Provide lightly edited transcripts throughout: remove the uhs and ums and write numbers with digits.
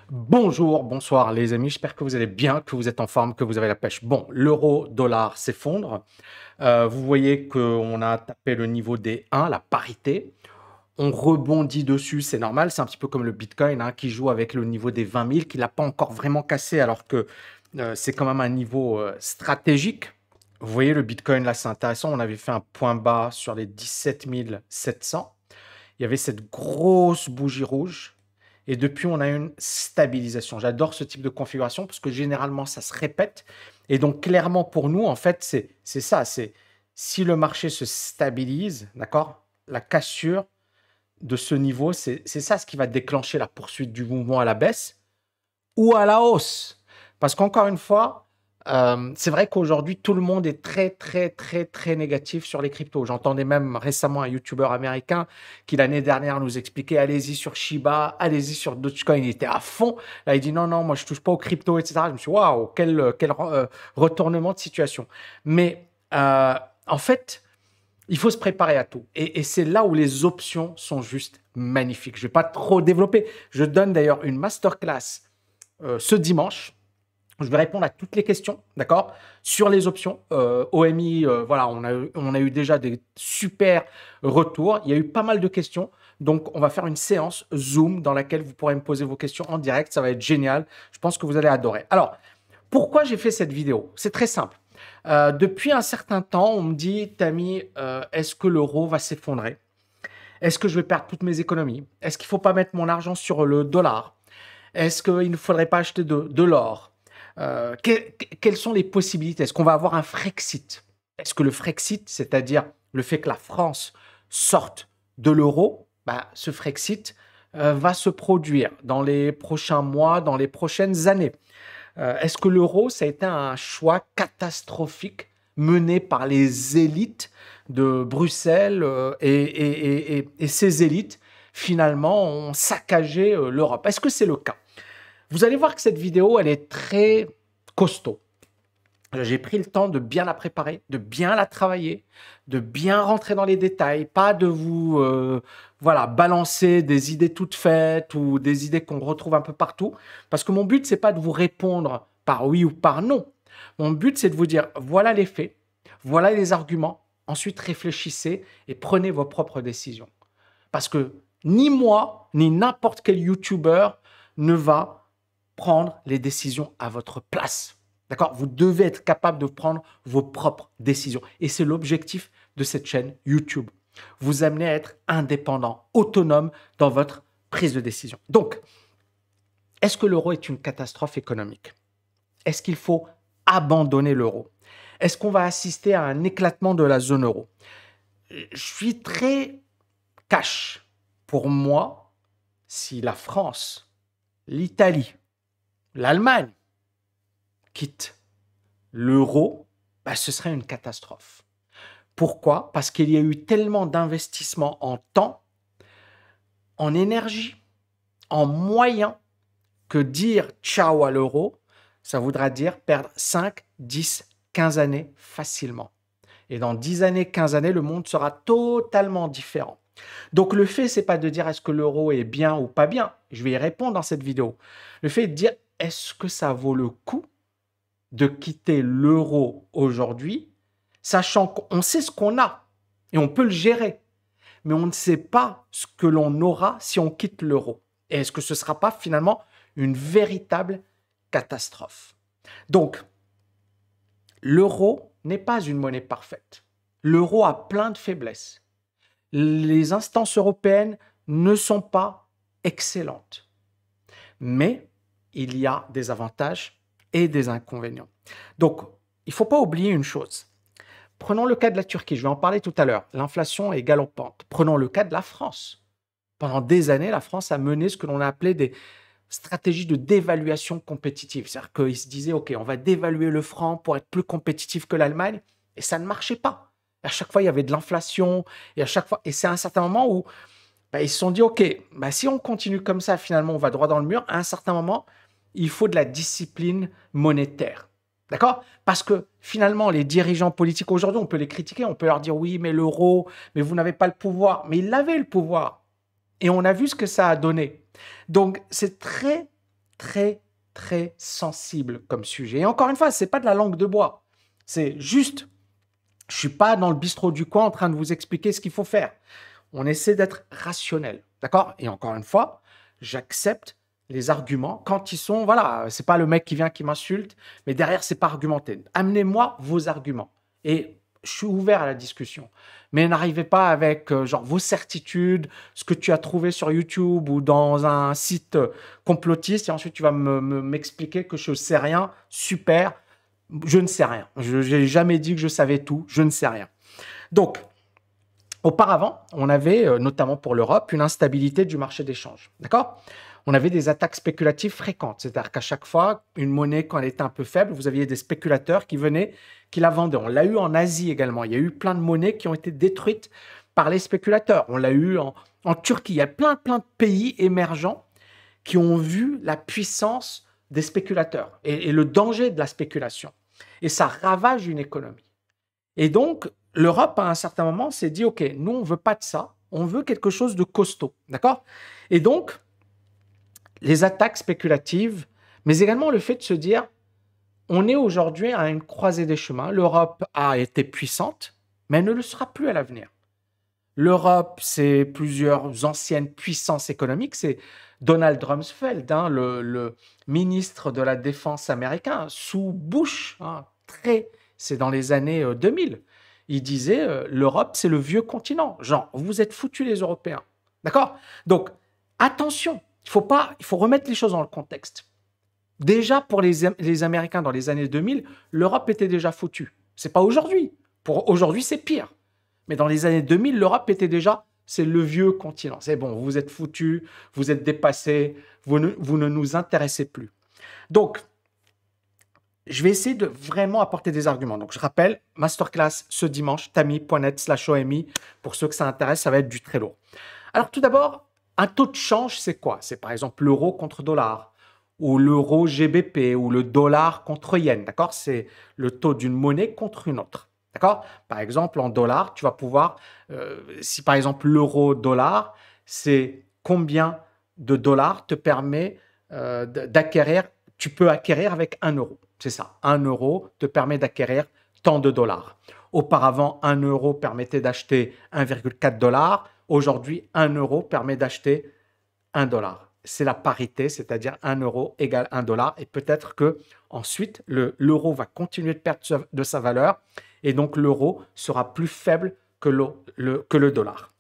Bonjour, bonsoir les amis, j'espère que vous allez bien, que vous êtes en forme, que vous avez la pêche. Bon, l'euro-dollar s'effondre. Vous voyez qu'on a tapé le niveau des 1, la parité. On rebondit dessus, c'est normal. C'est un petit peu comme le Bitcoin hein, qui joue avec le niveau des 20 000, qui l'a pas encore vraiment cassé alors que c'est quand même un niveau stratégique. Vous voyez le Bitcoin là, c'est intéressant. On avait fait un point bas sur les 17 700. Il y avait cette grosse bougie rouge. Et depuis, on a une stabilisation. J'adore ce type de configuration parce que généralement, ça se répète. Et donc, clairement, pour nous, en fait, c'est ça. C'est si le marché se stabilise, d'accord, la cassure de ce niveau, c'est ça ce qui va déclencher la poursuite du mouvement à la baisse ou à la hausse. Parce qu'encore une fois, c'est vrai qu'aujourd'hui, tout le monde est très, très, très, très négatif sur les cryptos. J'entendais même récemment un YouTuber américain qui, l'année dernière, nous expliquait allez-y sur Shiba, allez-y sur Dogecoin. Il était à fond. Là, il dit non, non, moi, je touche pas aux cryptos, etc. Je me suis dit waouh, quel retournement de situation. Mais en fait, il faut se préparer à tout. Et c'est là où les options sont juste magnifiques. Je ne vais pas trop développer. Je donne d'ailleurs une masterclass ce dimanche. Je vais répondre à toutes les questions, d'accord, sur les options. OMI, voilà, on a eu déjà des super retours. Il y a eu pas mal de questions. Donc, on va faire une séance Zoom dans laquelle vous pourrez me poser vos questions en direct. Ça va être génial. Je pense que vous allez adorer. Alors, pourquoi j'ai fait cette vidéo? C'est très simple. Depuis un certain temps, on me dit, Tammy, est-ce que l'euro va s'effondrer? Est-ce que je vais perdre toutes mes économies? Est-ce qu'il ne faut pas mettre mon argent sur le dollar? Est-ce qu'il ne faudrait pas acheter de l'or? Quelles sont les possibilités? Est-ce qu'on va avoir un Frexit? Est-ce que le Frexit, c'est-à-dire le fait que la France sorte de l'euro, bah, ce Frexit va se produire dans les prochains mois, dans les prochaines années? Est-ce que l'euro, ça a été un choix catastrophique mené par les élites de Bruxelles et ces élites, finalement, ont saccagé l'Europe? Est-ce que c'est le cas? Vous allez voir que cette vidéo, elle est très costaud. J'ai pris le temps de bien la préparer, de bien la travailler, de bien rentrer dans les détails, pas de vous voilà, balancer des idées toutes faites ou des idées qu'on retrouve un peu partout. Parce que mon but, c'est pas de vous répondre par oui ou par non. Mon but, c'est de vous dire voilà les faits, voilà les arguments. Ensuite, réfléchissez et prenez vos propres décisions. Parce que ni moi, ni n'importe quel YouTuber ne va prendre les décisions à votre place. D'accord? Vous devez être capable de prendre vos propres décisions. Et c'est l'objectif de cette chaîne YouTube. Vous amener à être indépendant, autonome dans votre prise de décision. Donc, est-ce que l'euro est une catastrophe économique? Est-ce qu'il faut abandonner l'euro? Est-ce qu'on va assister à un éclatement de la zone euro? Je suis très cash. Pour moi, si la France, l'Italie, l'Allemagne quitte l'euro, bah, ce serait une catastrophe. Pourquoi? Parce qu'il y a eu tellement d'investissements en temps, en énergie, en moyens, que dire ciao à l'euro, ça voudra dire perdre 5, 10, 15 années facilement. Et dans 10 années, 15 années, le monde sera totalement différent. Donc le fait, c'est pas de dire est-ce que l'euro est bien ou pas bien. Je vais y répondre dans cette vidéo. Le fait de dire est-ce que ça vaut le coup de quitter l'euro aujourd'hui, sachant qu'on sait ce qu'on a et on peut le gérer, mais on ne sait pas ce que l'on aura si on quitte l'euro. Et est-ce que ce ne sera pas finalement une véritable catastrophe? Donc, l'euro n'est pas une monnaie parfaite. L'euro a plein de faiblesses. Les instances européennes ne sont pas excellentes. Mais il y a des avantages et des inconvénients. Donc, il ne faut pas oublier une chose. Prenons le cas de la Turquie, je vais en parler tout à l'heure. L'inflation est galopante. Prenons le cas de la France. Pendant des années, la France a mené ce que l'on a appelé des stratégies de dévaluation compétitive. C'est-à-dire qu'ils se disaient, OK, on va dévaluer le franc pour être plus compétitif que l'Allemagne, et ça ne marchait pas. À chaque fois, il y avait de l'inflation, et à chaque fois, et c'est à un certain moment où ils se sont dit, OK, si on continue comme ça, finalement, on va droit dans le mur. À un certain moment, il faut de la discipline monétaire. D'accord? Parce que finalement, les dirigeants politiques aujourd'hui, on peut les critiquer, on peut leur dire oui, mais l'euro, mais vous n'avez pas le pouvoir. Mais ils avaient le pouvoir. Et on a vu ce que ça a donné. Donc, c'est très très, très sensible comme sujet. Et encore une fois, ce n'est pas de la langue de bois. C'est juste, je ne suis pas dans le bistrot du coin en train de vous expliquer ce qu'il faut faire. On essaie d'être rationnel, d'accord? Et encore une fois, j'accepte les arguments quand ils sont, voilà, c'est pas le mec qui vient qui m'insulte, mais derrière, c'est pas argumenté. Amenez-moi vos arguments. Et je suis ouvert à la discussion. Mais n'arrivez pas avec genre vos certitudes, ce que tu as trouvé sur YouTube ou dans un site complotiste, et ensuite tu vas m'expliquer que je ne sais rien. Super, je ne sais rien. Je n'ai jamais dit que je savais tout, je ne sais rien. Donc, auparavant, on avait, notamment pour l'Europe, une instabilité du marché d'échange. D'accord? On avait des attaques spéculatives fréquentes. C'est-à-dire qu'à chaque fois, une monnaie, quand elle était un peu faible, vous aviez des spéculateurs qui venaient, qui la vendaient. On l'a eu en Asie également. Il y a eu plein de monnaies qui ont été détruites par les spéculateurs. On l'a eu en Turquie. Il y a plein de pays émergents qui ont vu la puissance des spéculateurs et le danger de la spéculation. Et ça ravage une économie. Et donc, l'Europe, à un certain moment, s'est dit, OK, nous, on ne veut pas de ça, on veut quelque chose de costaud, d'accord? Et donc, les attaques spéculatives, mais également le fait de se dire, on est aujourd'hui à une croisée des chemins. L'Europe a été puissante, mais elle ne le sera plus à l'avenir. L'Europe, c'est plusieurs anciennes puissances économiques. C'est Donald Rumsfeld, hein, le ministre de la Défense américain, sous Bush, hein, c'est dans les années 2000. Il disait, l'Europe, c'est le vieux continent. Genre, vous êtes foutus les Européens. D'accord? Donc, attention, il faut remettre les choses dans le contexte. Déjà, pour les Américains, dans les années 2000, l'Europe était déjà foutue. C'est pas aujourd'hui. Pour aujourd'hui, c'est pire. Mais dans les années 2000, l'Europe était déjà, c'est le vieux continent. C'est bon, vous êtes foutus, vous êtes dépassés, vous ne nous intéressez plus. Donc, je vais essayer de vraiment apporter des arguments. Donc, je rappelle, masterclass ce dimanche, tami.net/omi. Pour ceux que ça intéresse, ça va être du très lourd. Alors, tout d'abord, un taux de change, c'est quoi? C'est par exemple l'euro contre dollar, ou l'euro GBP, ou le dollar contre yen. D'accord? C'est le taux d'une monnaie contre une autre. D'accord? Par exemple, en dollars, tu vas pouvoir, si par exemple l'euro-dollar, c'est combien de dollars te permet d'acquérir, tu peux acquérir avec 1 euro. C'est ça, 1 euro te permet d'acquérir tant de dollars. Auparavant, 1 euro permettait d'acheter 1,4 $. Aujourd'hui, 1 euro permet d'acheter 1 dollar. C'est la parité, c'est-à-dire 1 euro égale 1 dollar. Et peut-être que ensuite l'euro va continuer de perdre de sa valeur et donc l'euro sera plus faible que le dollar.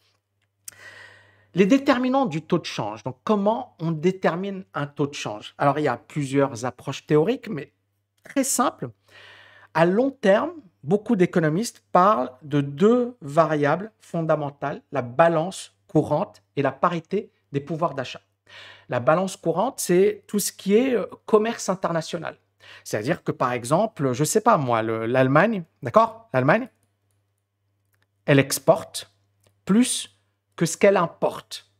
Les déterminants du taux de change. Donc, comment on détermine un taux de change? Alors, il y a plusieurs approches théoriques, mais très simple. À long terme, beaucoup d'économistes parlent de 2 variables fondamentales, la balance courante et la parité des pouvoirs d'achat. La balance courante, c'est tout ce qui est commerce international. C'est-à-dire que, par exemple, je ne sais pas moi, l'Allemagne, d'accord? L'Allemagne, elle exporte plus que ce qu'elle importe.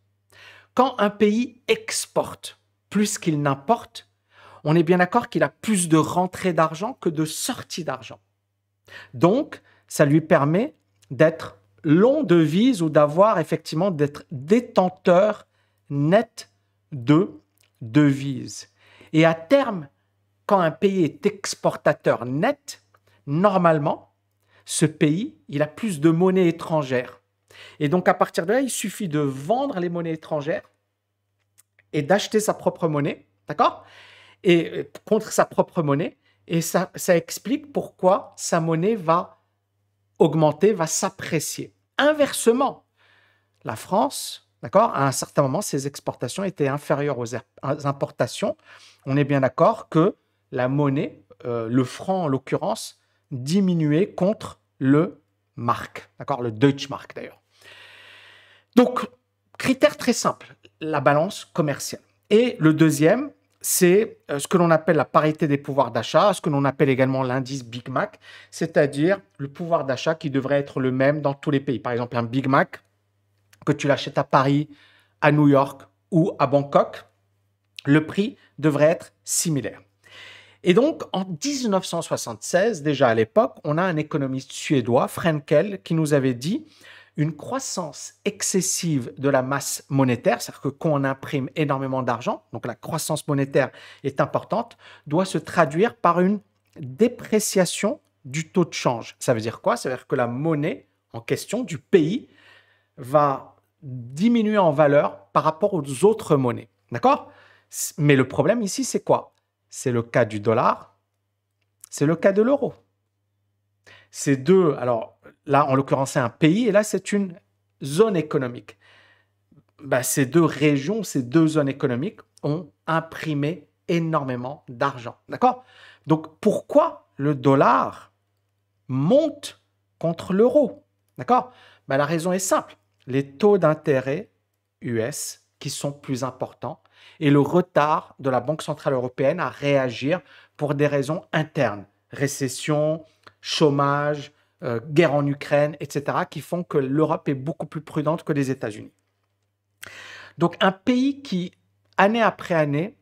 Quand un pays exporte plus qu'il n'importe, on est bien d'accord qu'il a plus de rentrées d'argent que de sorties d'argent. Donc, ça lui permet d'être long devise ou d'avoir effectivement d'être détenteur net de devises. Et à terme, quand un pays est exportateur net, normalement, ce pays, il a plus de monnaie étrangère. Et donc, à partir de là, il suffit de vendre les monnaies étrangères et d'acheter sa propre monnaie, d'accord? Et contre sa propre monnaie. Et ça explique pourquoi sa monnaie va augmenter, va s'apprécier. Inversement, la France, d'accord, à un certain moment, ses exportations étaient inférieures aux importations. On est bien d'accord que la monnaie, le franc en l'occurrence, diminuait contre le mark, d'accord, le Deutschmark d'ailleurs. Donc, critère très simple, la balance commerciale. Et le deuxième, c'est ce que l'on appelle la parité des pouvoirs d'achat, ce que l'on appelle également l'indice Big Mac, c'est-à-dire le pouvoir d'achat qui devrait être le même dans tous les pays. Par exemple, un Big Mac, que tu l'achètes à Paris, à New York ou à Bangkok, le prix devrait être similaire. Et donc, en 1976, déjà à l'époque, on a un économiste suédois, Frenkel, qui nous avait dit une croissance excessive de la masse monétaire, c'est-à-dire que quand on imprime énormément d'argent, donc la croissance monétaire est importante, doit se traduire par une dépréciation du taux de change. Ça veut dire quoi? Ça veut dire que la monnaie en question du pays va diminuer en valeur par rapport aux autres monnaies. D'accord? Mais le problème ici, c'est quoi? C'est le cas du dollar, c'est le cas de l'euro. Ces deux, alors là, en l'occurrence, c'est un pays et là, c'est une zone économique. Ces deux régions, ces deux zones économiques ont imprimé énormément d'argent. D'accord? Donc, pourquoi le dollar monte contre l'euro? D'accord? La raison est simple. Les taux d'intérêt US qui sont plus importants et le retard de la Banque centrale européenne à réagir pour des raisons internes, récession, chômage, guerre en Ukraine, etc., qui font que l'Europe est beaucoup plus prudente que les États-Unis. Donc un pays qui, année après année,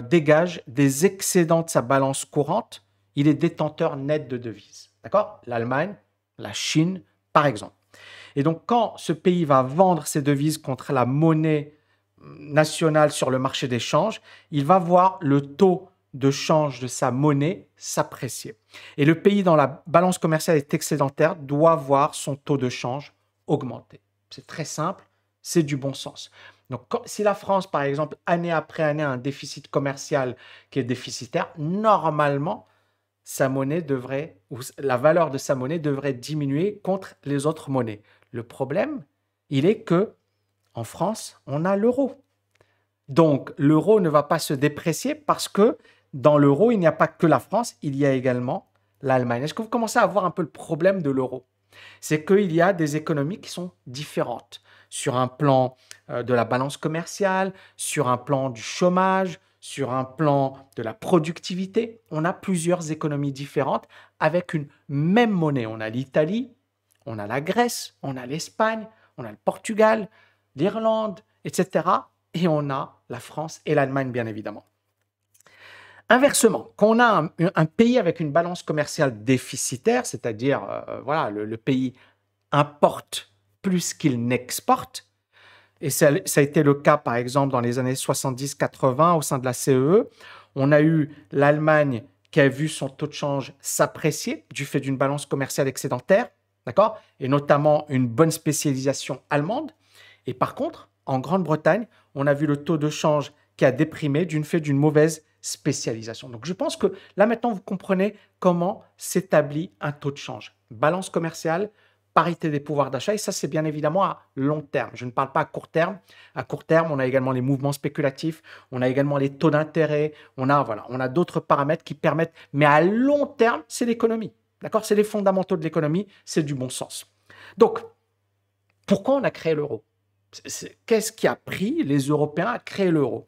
dégage des excédents de sa balance courante, il est détenteur net de devises. D'accord? L'Allemagne, la Chine, par exemple. Et donc, quand ce pays va vendre ses devises contre la monnaie nationale sur le marché des changes, il va voir le taux de change de sa monnaie s'apprécier. Et le pays dont la balance commerciale est excédentaire doit voir son taux de change augmenter. C'est très simple, c'est du bon sens. Donc, si la France, par exemple, année après année, a un déficit commercial qui est déficitaire, normalement, sa monnaie devrait, ou la valeur de sa monnaie devrait diminuer contre les autres monnaies. Le problème, il est que en France, on a l'euro. Donc, l'euro ne va pas se déprécier parce que dans l'euro, il n'y a pas que la France, il y a également l'Allemagne. Est-ce que vous commencez à voir un peu le problème de l'euro? C'est qu'il y a des économies qui sont différentes sur un plan de la balance commerciale, sur un plan du chômage, sur un plan de la productivité. On a plusieurs économies différentes avec une même monnaie. On a l'Italie, on a la Grèce, on a l'Espagne, on a le Portugal, l'Irlande, etc. Et on a la France et l'Allemagne, bien évidemment. Inversement, quand on a un pays avec une balance commerciale déficitaire, c'est-à-dire voilà, le pays importe plus qu'il n'exporte, et ça a été le cas par exemple dans les années 70-80 au sein de la CEE, on a eu l'Allemagne qui a vu son taux de change s'apprécier du fait d'une balance commerciale excédentaire, d'accord, et notamment une bonne spécialisation allemande. Et par contre, en Grande-Bretagne, on a vu le taux de change qui a déprimé du fait d'une mauvaise spécialisation. Donc je pense que là maintenant vous comprenez comment s'établit un taux de change. Balance commerciale, parité des pouvoirs d'achat, et ça c'est bien évidemment à long terme. Je ne parle pas à court terme. À court terme, on a également les mouvements spéculatifs, on a également les taux d'intérêt, on a d'autres paramètres qui permettent, mais à long terme, c'est l'économie. D'accord? C'est les fondamentaux de l'économie, c'est du bon sens. Donc, pourquoi on a créé l'euro? Qu'est-ce qui a pris les Européens à créer l'euro?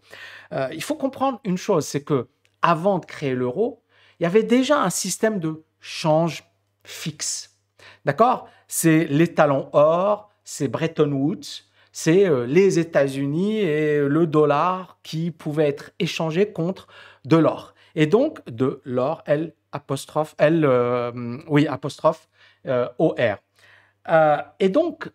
Il faut comprendre une chose, c'est que avant de créer l'euro, il y avait déjà un système de change fixe. D'accord? C'est l'étalon or, c'est Bretton Woods, c'est les États-Unis et le dollar qui pouvaient être échangés contre de l'or. Et donc, de l'or, OR. Et donc,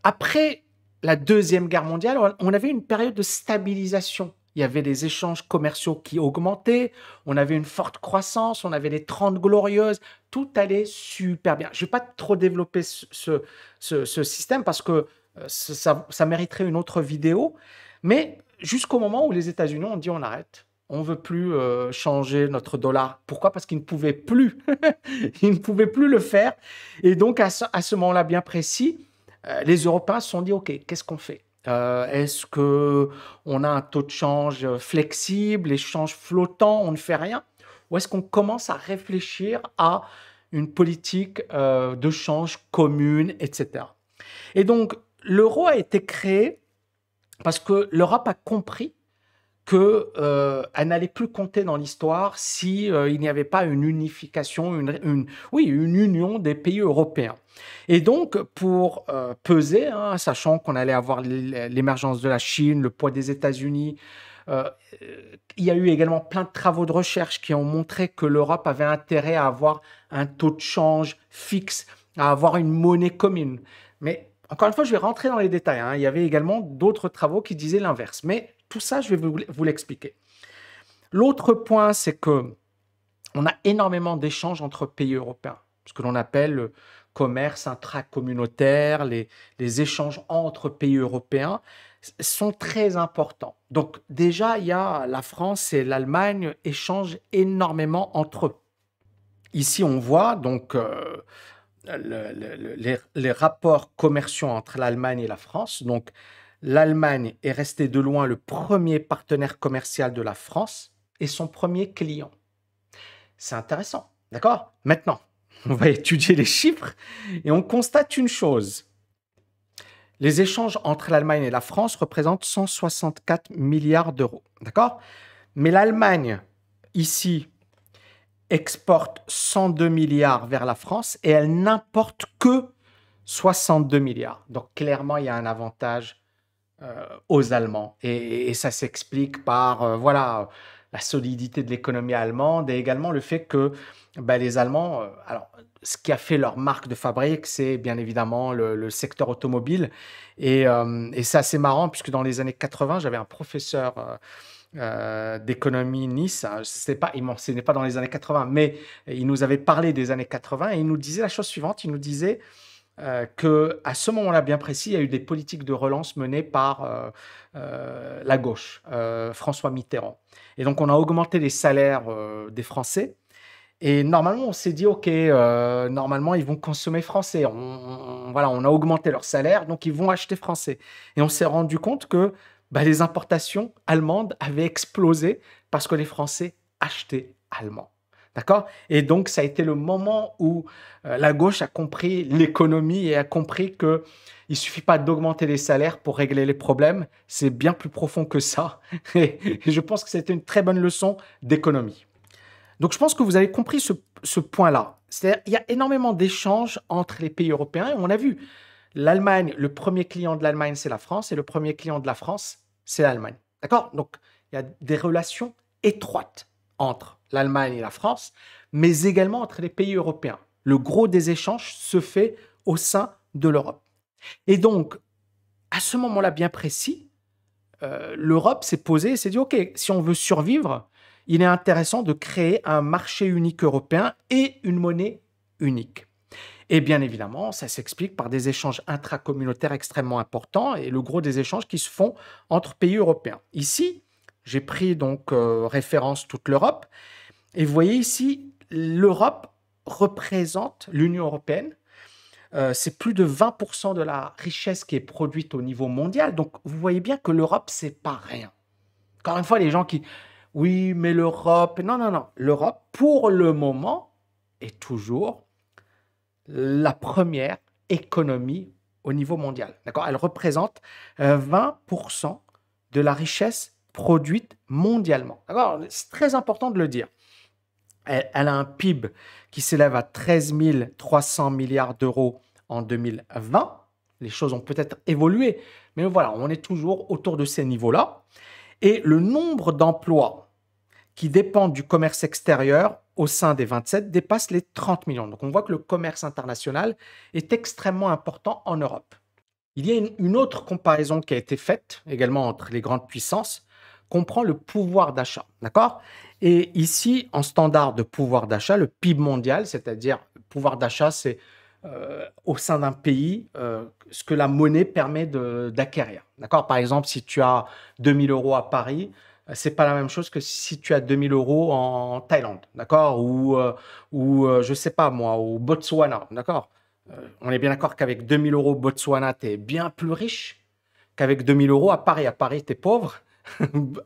après la Deuxième Guerre mondiale, on avait une période de stabilisation. Il y avait des échanges commerciaux qui augmentaient, on avait une forte croissance, on avait les 30 glorieuses, tout allait super bien. Je ne vais pas trop développer ce système parce que ça mériterait une autre vidéo, mais jusqu'au moment où les États-Unis ont dit on arrête. On ne veut plus changer notre dollar. Pourquoi? Parce qu'ils ne pouvaient plus. Ils ne pouvaient plus le faire. Et donc, à ce moment-là bien précis, les Européens se sont dit, OK, qu'est-ce qu'on fait? Est-ce qu'on a un taux de change flexible, échange flottant, on ne fait rien? Ou est-ce qu'on commence à réfléchir à une politique de change commune, etc. Et donc, l'euro a été créé parce que l'Europe a compris qu'elle n'allait plus compter dans l'histoire si il n'y avait pas une unification, une union des pays européens. Et donc, pour peser, sachant qu'on allait avoir l'émergence de la Chine, le poids des États-Unis, il y a eu également plein de travaux de recherche qui ont montré que l'Europe avait intérêt à avoir un taux de change fixe à avoir une monnaie commune. Mais encore une fois, je vais rentrer dans les détails, hein. Il y avait également d'autres travaux qui disaient l'inverse. Mais tout ça, je vais vous l'expliquer. L'autre point, c'est que on a énormément d'échanges entre pays européens, ce que l'on appelle le commerce intracommunautaire, les échanges entre pays européens sont très importants. Donc déjà, il y a la France et l'Allemagne échangent énormément entre eux. Ici, on voit donc les rapports commerciaux entre l'Allemagne et la France. Donc l'Allemagne est restée de loin le premier partenaire commercial de la France et son premier client. C'est intéressant, d'accord? Maintenant, on va étudier les chiffres et on constate une chose. Les échanges entre l'Allemagne et la France représentent 164 milliards d'euros, d'accord? Mais l'Allemagne, ici, exporte 102 milliards vers la France et elle n'importe que 62 milliards. Donc clairement, il y a un avantage aux Allemands. Et ça s'explique par voilà, la solidité de l'économie allemande et également le fait que les Allemands, alors, ce qui a fait leur marque de fabrique, c'est bien évidemment le secteur automobile. Et c'est assez marrant puisque dans les années 80, j'avais un professeur d'économie Nice. Il m'enseignait pas dans les années 80, mais il nous avait parlé des années 80 et il nous disait la chose suivante. Il nous disait qu'à ce moment-là bien précis, il y a eu des politiques de relance menées par la gauche, François Mitterrand. Et donc, on a augmenté les salaires des Français. Et normalement, on s'est dit, OK, normalement, ils vont consommer français. Voilà, on a augmenté leur salaire, donc ils vont acheter français. Et on s'est rendu compte que les importations allemandes avaient explosé parce que les Français achetaient allemand. D'accord? Et donc, ça a été le moment où la gauche a compris l'économie et a compris qu'il ne suffit pas d'augmenter les salaires pour régler les problèmes. C'est bien plus profond que ça. Et je pense que c'était une très bonne leçon d'économie. Donc, je pense que vous avez compris ce point-là. C'est-à-dire qu'il y a énormément d'échanges entre les pays européens. Et on a vu, l'Allemagne, le premier client de l'Allemagne, c'est la France. Et le premier client de la France, c'est l'Allemagne. D'accord? Donc, il y a des relations étroites entre l'Allemagne et la France, mais également entre les pays européens. Le gros des échanges se fait au sein de l'Europe. Et donc, à ce moment-là bien précis, l'Europe s'est posée et s'est dit, OK, si on veut survivre, il est intéressant de créer un marché unique européen et une monnaie unique. Et bien évidemment, ça s'explique par des échanges intracommunautaires extrêmement importants et le gros des échanges qui se font entre pays européens. Ici, j'ai pris donc référence toute l'Europe. Et vous voyez ici, l'Europe représente l'Union européenne. C'est plus de 20% de la richesse qui est produite au niveau mondial. Donc, vous voyez bien que l'Europe, c'est pas rien. Encore une fois, les gens qui... Oui, mais l'Europe... Non, non, non. L'Europe, pour le moment, est toujours la première économie au niveau mondial. D'accord? Elle représente 20% de la richesse produite mondialement. D'accord? C'est très important de le dire. Elle a un PIB qui s'élève à 13 300 milliards d'euros en 2020. Les choses ont peut-être évolué, mais voilà, on est toujours autour de ces niveaux-là. Et le nombre d'emplois qui dépendent du commerce extérieur au sein des 27 dépasse les 30 millions. Donc on voit que le commerce international est extrêmement important en Europe. Il y a une autre comparaison qui a été faite également entre les grandes puissances, qu'on prend le pouvoir d'achat, d'accord? Et ici, en standard de pouvoir d'achat, le PIB mondial, c'est-à-dire le pouvoir d'achat, c'est au sein d'un pays ce que la monnaie permet d'acquérir, d'accord? Par exemple, si tu as 2000 euros à Paris, c'est pas la même chose que si tu as 2000 euros en Thaïlande, d'accord? Ou je sais pas moi, au Botswana, d'accord? On est bien d'accord qu'avec 2000 euros Botswana, tu es bien plus riche qu'avec 2000 euros à Paris. À Paris, tu es pauvre,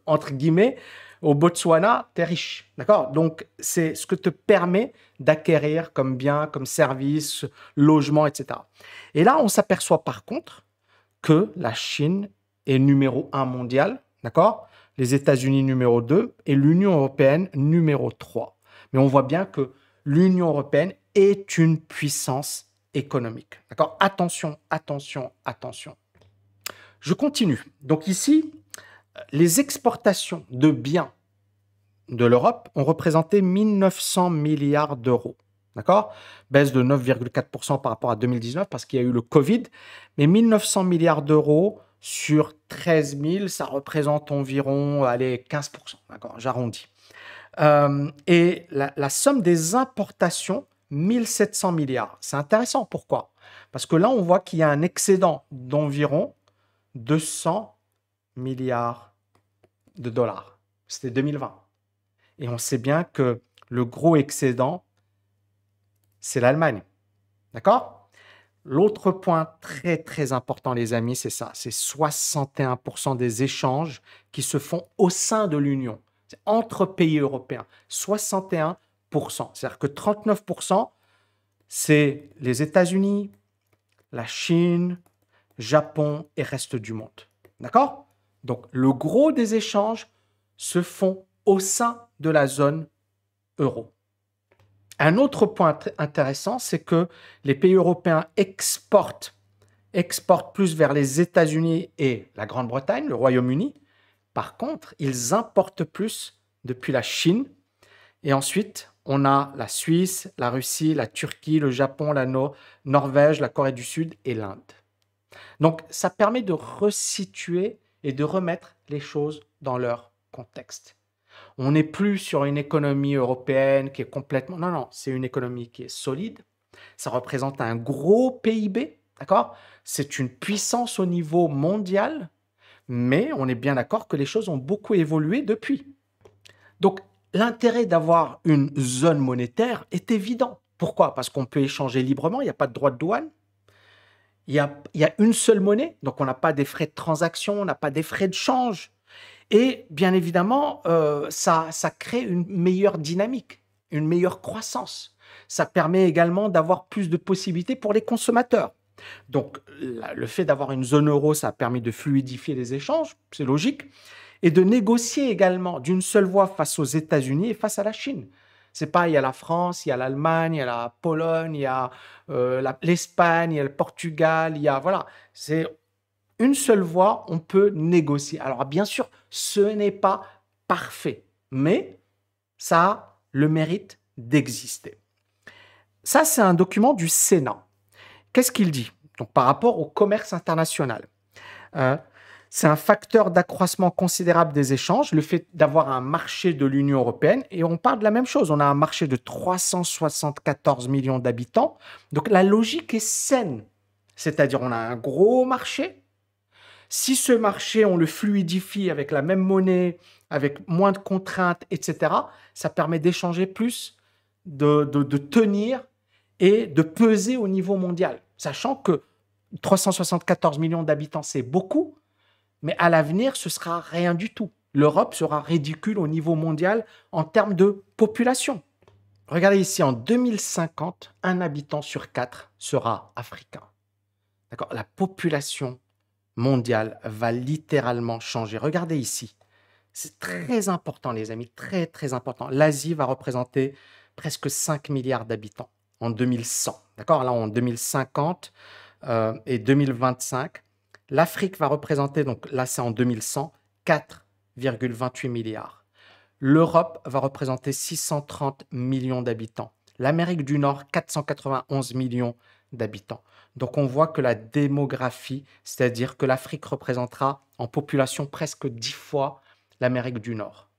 entre guillemets. Au Botswana, tu es riche. D'accord? Donc, c'est ce que te permet d'acquérir comme bien, comme service, logement, etc. Et là, on s'aperçoit par contre que la Chine est numéro 1 mondial. D'accord? Les États-Unis numéro 2 et l'Union européenne numéro 3. Mais on voit bien que l'Union européenne est une puissance économique. D'accord? Attention, attention, attention. Je continue. Donc ici, les exportations de biens de l'Europe ont représenté 1900 milliards d'euros. D'accord? Baisse de 9,4% par rapport à 2019 parce qu'il y a eu le Covid. Mais 1900 milliards d'euros sur 13 000, ça représente environ, allez, 15%. D'accord? J'arrondis. Et la somme des importations, 1700 milliards. C'est intéressant. Pourquoi? Parce que là, on voit qu'il y a un excédent d'environ 200 milliards de dollars. C'était 2020. Et on sait bien que le gros excédent, c'est l'Allemagne. D'accord? L'autre point très très important, les amis, c'est ça. C'est 61% des échanges qui se font au sein de l'Union. C'est entre pays européens. 61%. C'est-à-dire que 39%, c'est les États-Unis, la Chine, Japon et reste du monde. D'accord? Donc, le gros des échanges se font au sein de la zone euro. Un autre point intéressant, c'est que les pays européens exportent plus vers les États-Unis et la Grande-Bretagne, le Royaume-Uni. Par contre, ils importent plus depuis la Chine. Et ensuite, on a la Suisse, la Russie, la Turquie, le Japon, la Norvège, la Corée du Sud et l'Inde. Donc, ça permet de resituer et de remettre les choses dans leur contexte. On n'est plus sur une économie européenne qui est complètement... Non, non, c'est une économie qui est solide. Ça représente un gros PIB, d'accord? C'est une puissance au niveau mondial, mais on est bien d'accord que les choses ont beaucoup évolué depuis. Donc, l'intérêt d'avoir une zone monétaire est évident. Pourquoi? Parce qu'on peut échanger librement, il n'y a pas de droit de douane. Il y a une seule monnaie, donc on n'a pas des frais de transaction, on n'a pas des frais de change. Et bien évidemment, ça crée une meilleure dynamique, une meilleure croissance. Ça permet également d'avoir plus de possibilités pour les consommateurs. Donc, le fait d'avoir une zone euro, ça a permis de fluidifier les échanges, c'est logique, et de négocier également d'une seule voix face aux États-Unis et face à la Chine. C'est pas, il y a la France, il y a l'Allemagne, il y a la Pologne, il y a l'Espagne, il y a le Portugal, il y a, voilà, c'est une seule voix, on peut négocier. Alors bien sûr, ce n'est pas parfait, mais ça a le mérite d'exister. Ça, c'est un document du Sénat. Qu'est-ce qu'il dit? Donc, par rapport au commerce international, c'est un facteur d'accroissement considérable des échanges, le fait d'avoir un marché de l'Union européenne, et on parle de la même chose, on a un marché de 374 millions d'habitants, donc la logique est saine, c'est-à-dire on a un gros marché. Si ce marché, on le fluidifie avec la même monnaie, avec moins de contraintes, etc., ça permet d'échanger plus, de tenir et de peser au niveau mondial. Sachant que 374 millions d'habitants, c'est beaucoup, mais à l'avenir, ce sera rien du tout. L'Europe sera ridicule au niveau mondial en termes de population. Regardez ici, en 2050, un habitant sur 4 sera africain. D'accord? La population mondiale va littéralement changer. Regardez ici. C'est très important, les amis, très, très important. L'Asie va représenter presque 5 milliards d'habitants en 2100. D'accord? Là, en 2050 et 2025. L'Afrique va représenter, donc là, c'est en 2100, 4,28 milliards. L'Europe va représenter 630 millions d'habitants. L'Amérique du Nord, 491 millions d'habitants. Donc on voit que la démographie, c'est-à-dire que l'Afrique représentera en population presque 10 fois l'Amérique du Nord.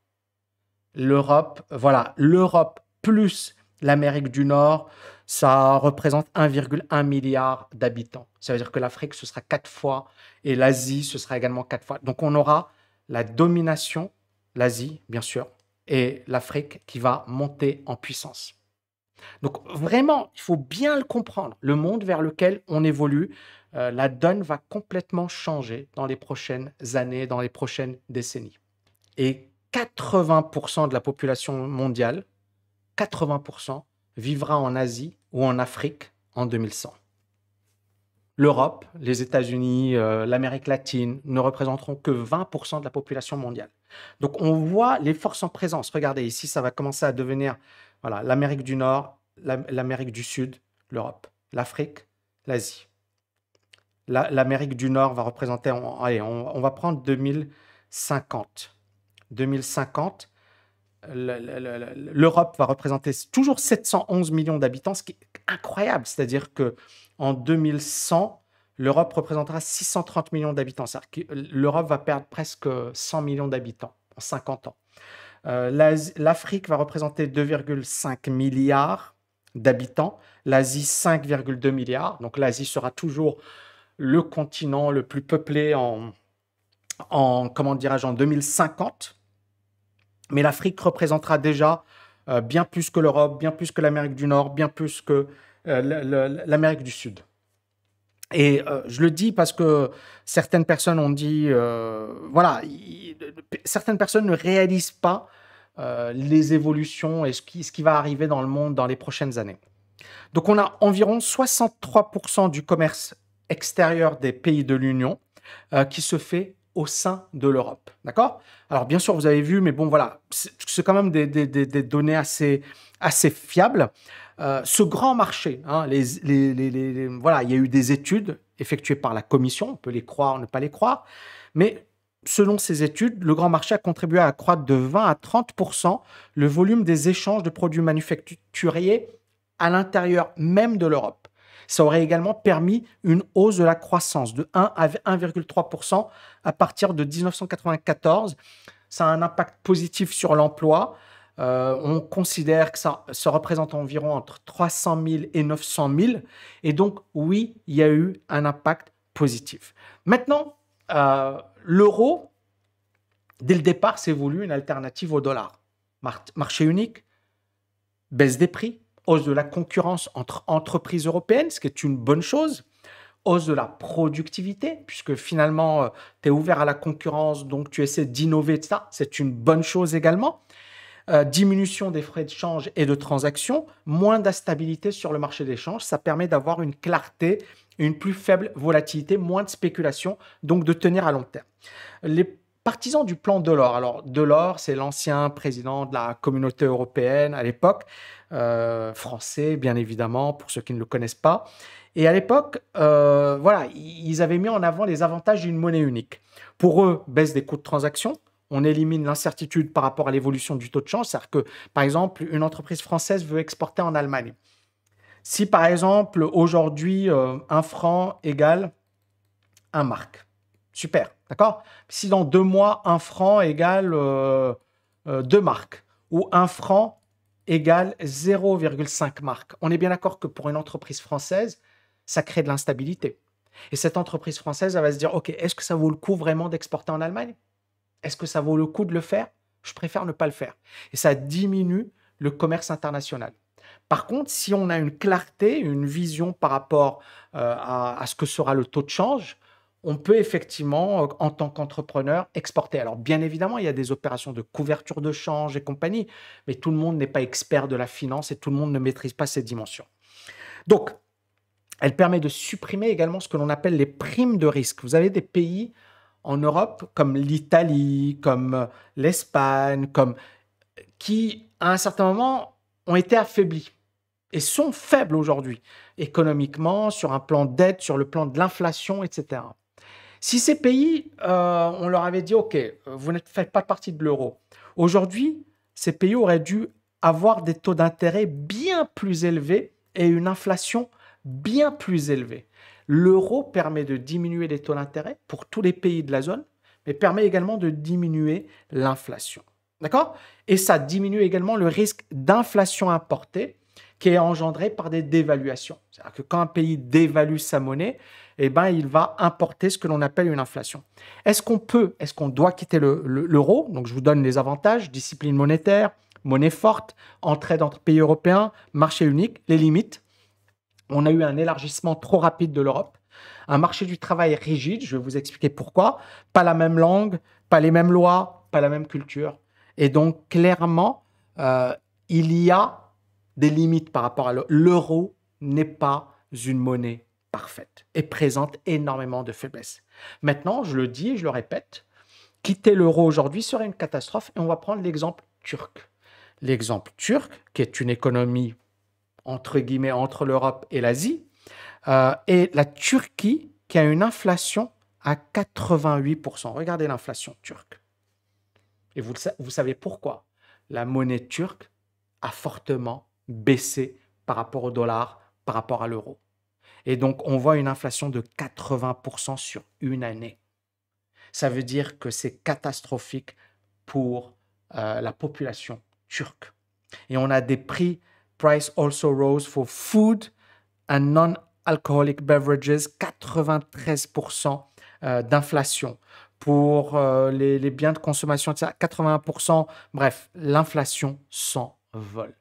L'Europe, voilà, l'Europe plus l'Amérique du Nord, ça représente 1,1 milliard d'habitants. Ça veut dire que l'Afrique, ce sera 4 fois, et l'Asie, ce sera également 4 fois. Donc on aura la domination, l'Asie, bien sûr, et l'Afrique qui va monter en puissance. Donc vraiment, il faut bien le comprendre. Le monde vers lequel on évolue, la donne va complètement changer dans les prochaines années, dans les prochaines décennies. Et 80% de la population mondiale, 80% vivra en Asie ou en Afrique en 2100. L'Europe, les États-Unis, l'Amérique latine ne représenteront que 20% de la population mondiale. Donc on voit les forces en présence. Regardez ici, ça va commencer à devenir voilà, l'Amérique du Nord, l'Amérique du Sud, l'Europe, l'Afrique, l'Asie. L'Amérique du Nord va représenter, allez, on va prendre 2050. 2050, l'Europe va représenter toujours 711 millions d'habitants, ce qui est incroyable. C'est-à-dire qu'en 2100, l'Europe représentera 630 millions d'habitants. C'est-à-dire que l'Europe va perdre presque 100 millions d'habitants en 50 ans. L'Afrique va représenter 2,5 milliards d'habitants, l'Asie 5,2 milliards. Donc l'Asie sera toujours le continent le plus peuplé comment dirais-je, en 2050. Mais l'Afrique représentera déjà bien plus que l'Europe, bien plus que l'Amérique du Nord, bien plus que l'Amérique du Sud. Et je le dis parce que certaines personnes ont dit, voilà, certaines personnes ne réalisent pas les évolutions et ce qui va arriver dans le monde dans les prochaines années. Donc on a environ 63% du commerce extérieur des pays de l'Union qui se fait au sein de l'Europe. D'accord? Alors bien sûr, vous avez vu, mais bon voilà, c'est quand même des données assez fiables. Ce grand marché, hein, voilà, il y a eu des études effectuées par la Commission, on peut les croire, ne pas les croire, mais selon ces études, le grand marché a contribué à accroître de 20 à 30% le volume des échanges de produits manufacturiers à l'intérieur même de l'Europe. Ça aurait également permis une hausse de la croissance de 1 à 1,3% à partir de 1994. Ça a un impact positif sur l'emploi. On considère que ça représente environ entre 300 000 et 900 000. Et donc, oui, il y a eu un impact positif. Maintenant, l'euro, dès le départ, s'est voulu une alternative au dollar. Marché unique, baisse des prix, hausse de la concurrence entre entreprises européennes, ce qui est une bonne chose, hausse de la productivité, puisque finalement, tu es ouvert à la concurrence, donc tu essaies d'innover, ça, c'est une bonne chose également. Diminution des frais de change et de transaction, moins d'instabilité sur le marché des changes, ça permet d'avoir une clarté, une plus faible volatilité, moins de spéculation, donc de tenir à long terme. Les partisans du plan Delors, alors Delors, c'est l'ancien président de la communauté européenne à l'époque, français bien évidemment, pour ceux qui ne le connaissent pas. Et à l'époque, voilà, ils avaient mis en avant les avantages d'une monnaie unique. Pour eux, baisse des coûts de transaction, on élimine l'incertitude par rapport à l'évolution du taux de change. C'est-à-dire que, par exemple, une entreprise française veut exporter en Allemagne. Si, par exemple, aujourd'hui, un franc égale un mark, super, d'accord? Si dans 2 mois, un franc égale 2 marks, ou un franc égale 0,5 mark, on est bien d'accord que pour une entreprise française, ça crée de l'instabilité. Et cette entreprise française, elle va se dire, OK, est-ce que ça vaut le coup vraiment d'exporter en Allemagne? Est-ce que ça vaut le coup de le faire? Je préfère ne pas le faire. Et ça diminue le commerce international. Par contre, si on a une clarté, une vision par rapport à ce que sera le taux de change, on peut effectivement, en tant qu'entrepreneur, exporter. Alors, bien évidemment, il y a des opérations de couverture de change et compagnie, mais tout le monde n'est pas expert de la finance et tout le monde ne maîtrise pas ces dimensions. Donc, elle permet de supprimer également ce que l'on appelle les primes de risque. Vous avez des pays en Europe, comme l'Italie, comme l'Espagne, qui, à un certain moment, ont été affaiblis et sont faibles aujourd'hui, économiquement, sur un plan d'aide, sur le plan de l'inflation, etc. Si ces pays, on leur avait dit, OK, vous ne faites pas partie de l'euro, aujourd'hui, ces pays auraient dû avoir des taux d'intérêt bien plus élevés et une inflation bien plus élevée. L'euro permet de diminuer les taux d'intérêt pour tous les pays de la zone, mais permet également de diminuer l'inflation. D'accord? Et ça diminue également le risque d'inflation importée qui est engendré par des dévaluations. C'est-à-dire que quand un pays dévalue sa monnaie, eh ben, il va importer ce que l'on appelle une inflation. Est-ce qu'on doit quitter l'euro? Donc, je vous donne les avantages: discipline monétaire, monnaie forte, entraide entre pays européens, marché unique, les limites. On a eu un élargissement trop rapide de l'Europe, un marché du travail rigide, je vais vous expliquer pourquoi, pas la même langue, pas les mêmes lois, pas la même culture. Et donc, clairement, il y a des limites par rapport à l'euro n'est pas une monnaie parfaite et présente énormément de faiblesses. Maintenant, je le dis et je le répète, quitter l'euro aujourd'hui serait une catastrophe et on va prendre l'exemple turc. L'exemple turc, qui est une économie entre guillemets, entre l'Europe et l'Asie, et la Turquie qui a une inflation à 88%. Regardez l'inflation turque. Et vous savez pourquoi? la monnaie turque a fortement baissé par rapport au dollar, par rapport à l'euro. Et donc, on voit une inflation de 80% sur une année. Ça veut dire que c'est catastrophique pour la population turque. Et on a des prix, price also rose for food and non-alcoholic beverages, 93% d'inflation. Pour les biens de consommation, etc., 80%. Bref, l'inflation s'envole.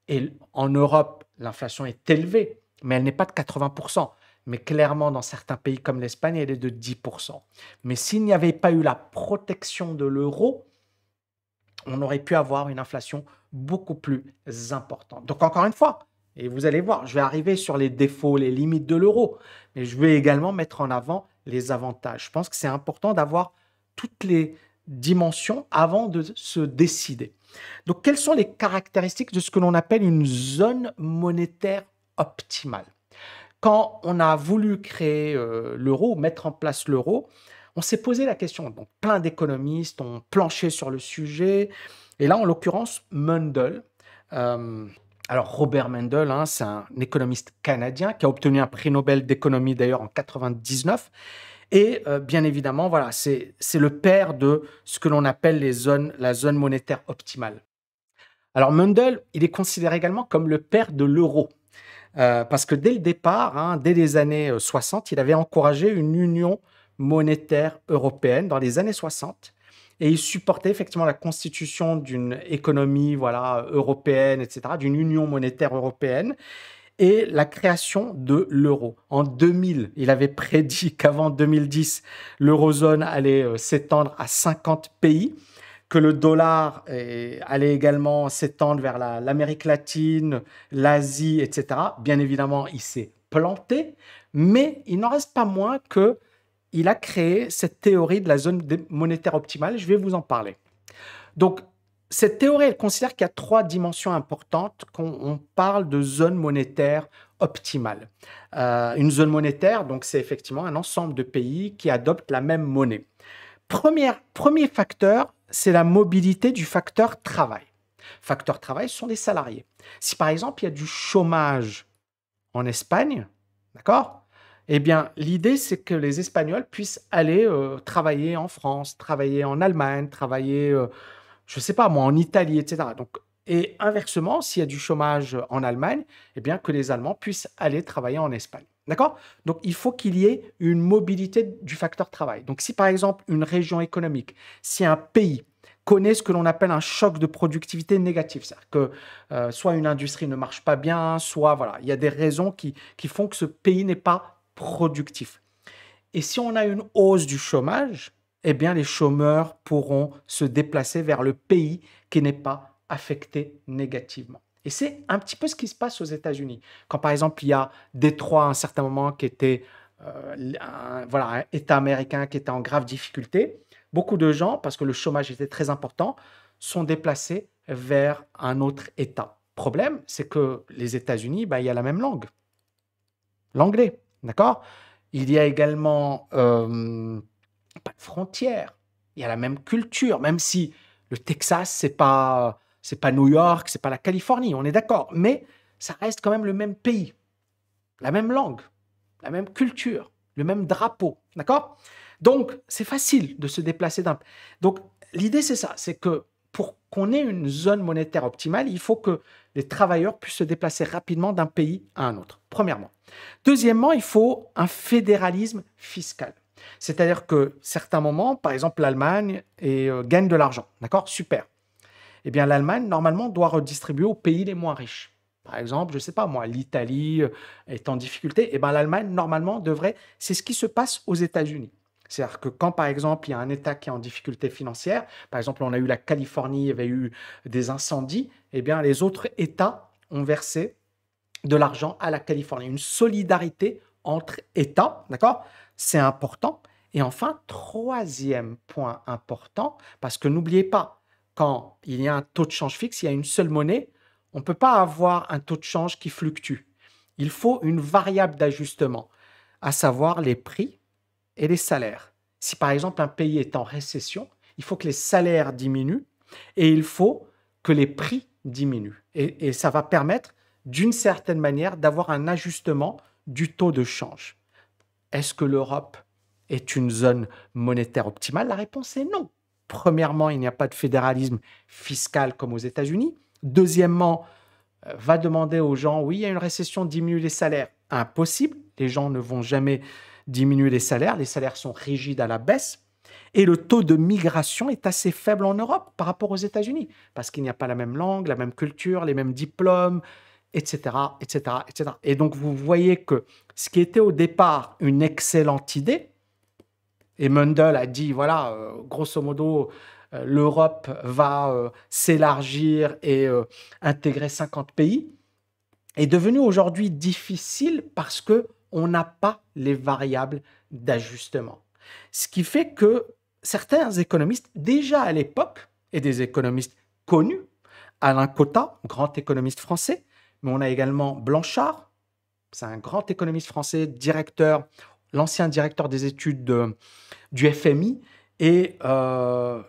Et en Europe, l'inflation est élevée, mais elle n'est pas de 80%. Mais clairement, dans certains pays comme l'Espagne, elle est de 10%. Mais s'il n'y avait pas eu la protection de l'euro, on aurait pu avoir une inflation beaucoup plus importante. Donc encore une fois, et vous allez voir, je vais arriver sur les défauts, les limites de l'euro, mais je vais également mettre en avant les avantages. Je pense que c'est important d'avoir toutes les dimensions avant de se décider. Donc quelles sont les caractéristiques de ce que l'on appelle une zone monétaire optimale? Quand on a voulu créer l'euro, mettre en place l'euro, on s'est posé la question. Donc, plein d'économistes ont planché sur le sujet. Et là, en l'occurrence, Mundell. Alors, Robert Mundell, hein, c'est un économiste canadien qui a obtenu un prix Nobel d'économie d'ailleurs en 99. Et bien évidemment, voilà, c'est le père de ce que l'on appelle la zone monétaire optimale. Alors, Mundell, il est considéré également comme le père de l'euro. Parce que dès le départ, hein, dès les années 60, il avait encouragé une union monétaire européenne dans les années 60 et il supportait effectivement la constitution d'une économie voilà, européenne, etc., d'une union monétaire européenne et la création de l'euro. En 2000, il avait prédit qu'avant 2010, l'eurozone allait s'étendre à 50 pays, que le dollar allait également s'étendre vers l'Amérique latine, l'Asie, etc. Bien évidemment, il s'est planté, mais il n'en reste pas moins qu'il a créé cette théorie de la zone monétaire optimale. Je vais vous en parler. Donc, cette théorie, elle considère qu'il y a 3 dimensions importantes quand on parle de zone monétaire optimale. Une zone monétaire, donc c'est effectivement un ensemble de pays qui adoptent la même monnaie. Premier facteur, c'est la mobilité du facteur travail. Facteur travail, ce sont les salariés. Si par exemple, il y a du chômage en Espagne, d'accord? Eh bien, l'idée, c'est que les Espagnols puissent aller travailler en France, travailler en Allemagne, travailler, je ne sais pas moi, en Italie, etc. Donc, et inversement, s'il y a du chômage en Allemagne, eh bien, que les Allemands puissent aller travailler en Espagne. D'accord? Donc, il faut qu'il y ait une mobilité du facteur travail. Donc, si par exemple, une région économique, si un pays connaît ce que l'on appelle un choc de productivité négatif, c'est-à-dire que soit une industrie ne marche pas bien, soit voilà, il y a des raisons qui font que ce pays n'est pas productif. Et si on a une hausse du chômage, eh bien, les chômeurs pourront se déplacer vers le pays qui n'est pas affecté négativement. Et c'est un petit peu ce qui se passe aux États-Unis. Quand, par exemple, il y a Détroit à un certain moment qui était voilà, un État américain qui était en grave difficulté, beaucoup de gens, parce que le chômage était très important, sont déplacés vers un autre État. Problème, c'est que les États-Unis, il y a la même langue, l'anglais, d'accord? Il y a également pas de frontières, il y a la même culture, même si le Texas, c'est pas New York, c'est pas la Californie, on est d'accord, mais ça reste quand même le même pays, la même langue, la même culture, le même drapeau, d'accord? Donc, c'est facile de se déplacer d'un... Donc, l'idée, c'est ça, c'est que pour qu'on ait une zone monétaire optimale, il faut que les travailleurs puissent se déplacer rapidement d'un pays à un autre, premièrement. Deuxièmement, il faut un fédéralisme fiscal. C'est-à-dire que certains moments, par exemple l'Allemagne gagne de l'argent, d'accord? Super. Eh bien, l'Allemagne, normalement, doit redistribuer aux pays les moins riches. Par exemple, je ne sais pas moi, l'Italie est en difficulté, eh bien l'Allemagne, normalement, devrait... C'est ce qui se passe aux États-Unis. C'est-à-dire que quand, par exemple, il y a un État qui est en difficulté financière, par exemple, on a eu la Californie, il y avait eu des incendies, eh bien, les autres États ont versé de l'argent à la Californie. Une solidarité entre États, d'accord? C'est important. Et enfin, troisième point important, parce que n'oubliez pas, quand il y a un taux de change fixe, il y a une seule monnaie, on ne peut pas avoir un taux de change qui fluctue. Il faut une variable d'ajustement, à savoir les prix et les salaires. Si par exemple un pays est en récession, il faut que les salaires diminuent et il faut que les prix diminuent. Et ça va permettre, d'une certaine manière, d'avoir un ajustement du taux de change. Est-ce que l'Europe est une zone monétaire optimale? La réponse est non. Premièrement, il n'y a pas de fédéralisme fiscal comme aux États-Unis. Deuxièmement, va demander aux gens, oui, il y a une récession, diminue les salaires. Impossible, les gens ne vont jamais diminuer les salaires sont rigides à la baisse. Et le taux de migration est assez faible en Europe par rapport aux États-Unis, parce qu'il n'y a pas la même langue, la même culture, les mêmes diplômes, etc., etc., etc. Et donc, vous voyez que ce qui était au départ une excellente idée, et Mundell a dit, voilà, grosso modo, l'Europe va s'élargir et intégrer 50 pays, est devenu aujourd'hui difficile parce qu'on n'a pas les variables d'ajustement. Ce qui fait que certains économistes, déjà à l'époque, et des économistes connus, Alain Cotta, grand économiste français, mais on a également Blanchard, c'est un grand économiste français, l'ancien directeur des études du FMI, et un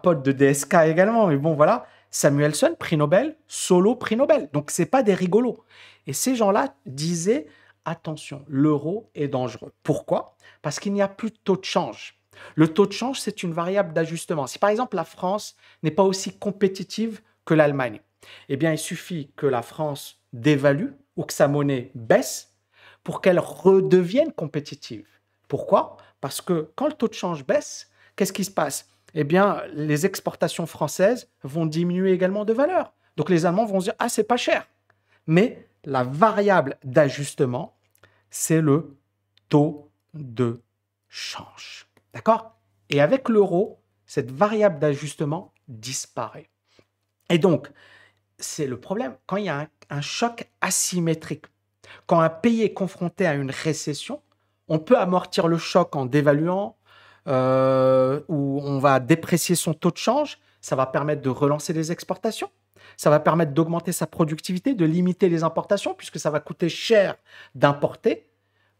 pote de DSK également, mais bon voilà, Samuelson, prix Nobel, Solow, prix Nobel. Donc c'est pas des rigolos. Et ces gens-là disaient, attention, l'euro est dangereux. Pourquoi? Parce qu'il n'y a plus de taux de change. Le taux de change, c'est une variable d'ajustement. Si par exemple la France n'est pas aussi compétitive que l'Allemagne, eh bien il suffit que la France dévalue ou que sa monnaie baisse pour qu'elle redevienne compétitive. Pourquoi? Parce que quand le taux de change baisse, qu'est-ce qui se passe? Eh bien, les exportations françaises vont diminuer également de valeur. Donc les Allemands vont se dire, ah, c'est pas cher. Mais la variable d'ajustement, c'est le taux de change. D'accord? Et avec l'euro, cette variable d'ajustement disparaît. Et donc, c'est le problème. Quand il y a un choc asymétrique, quand un pays est confronté à une récession, on peut amortir le choc en dévaluant, où on va déprécier son taux de change. Ça va permettre de relancer les exportations. Ça va permettre d'augmenter sa productivité, de limiter les importations, puisque ça va coûter cher d'importer.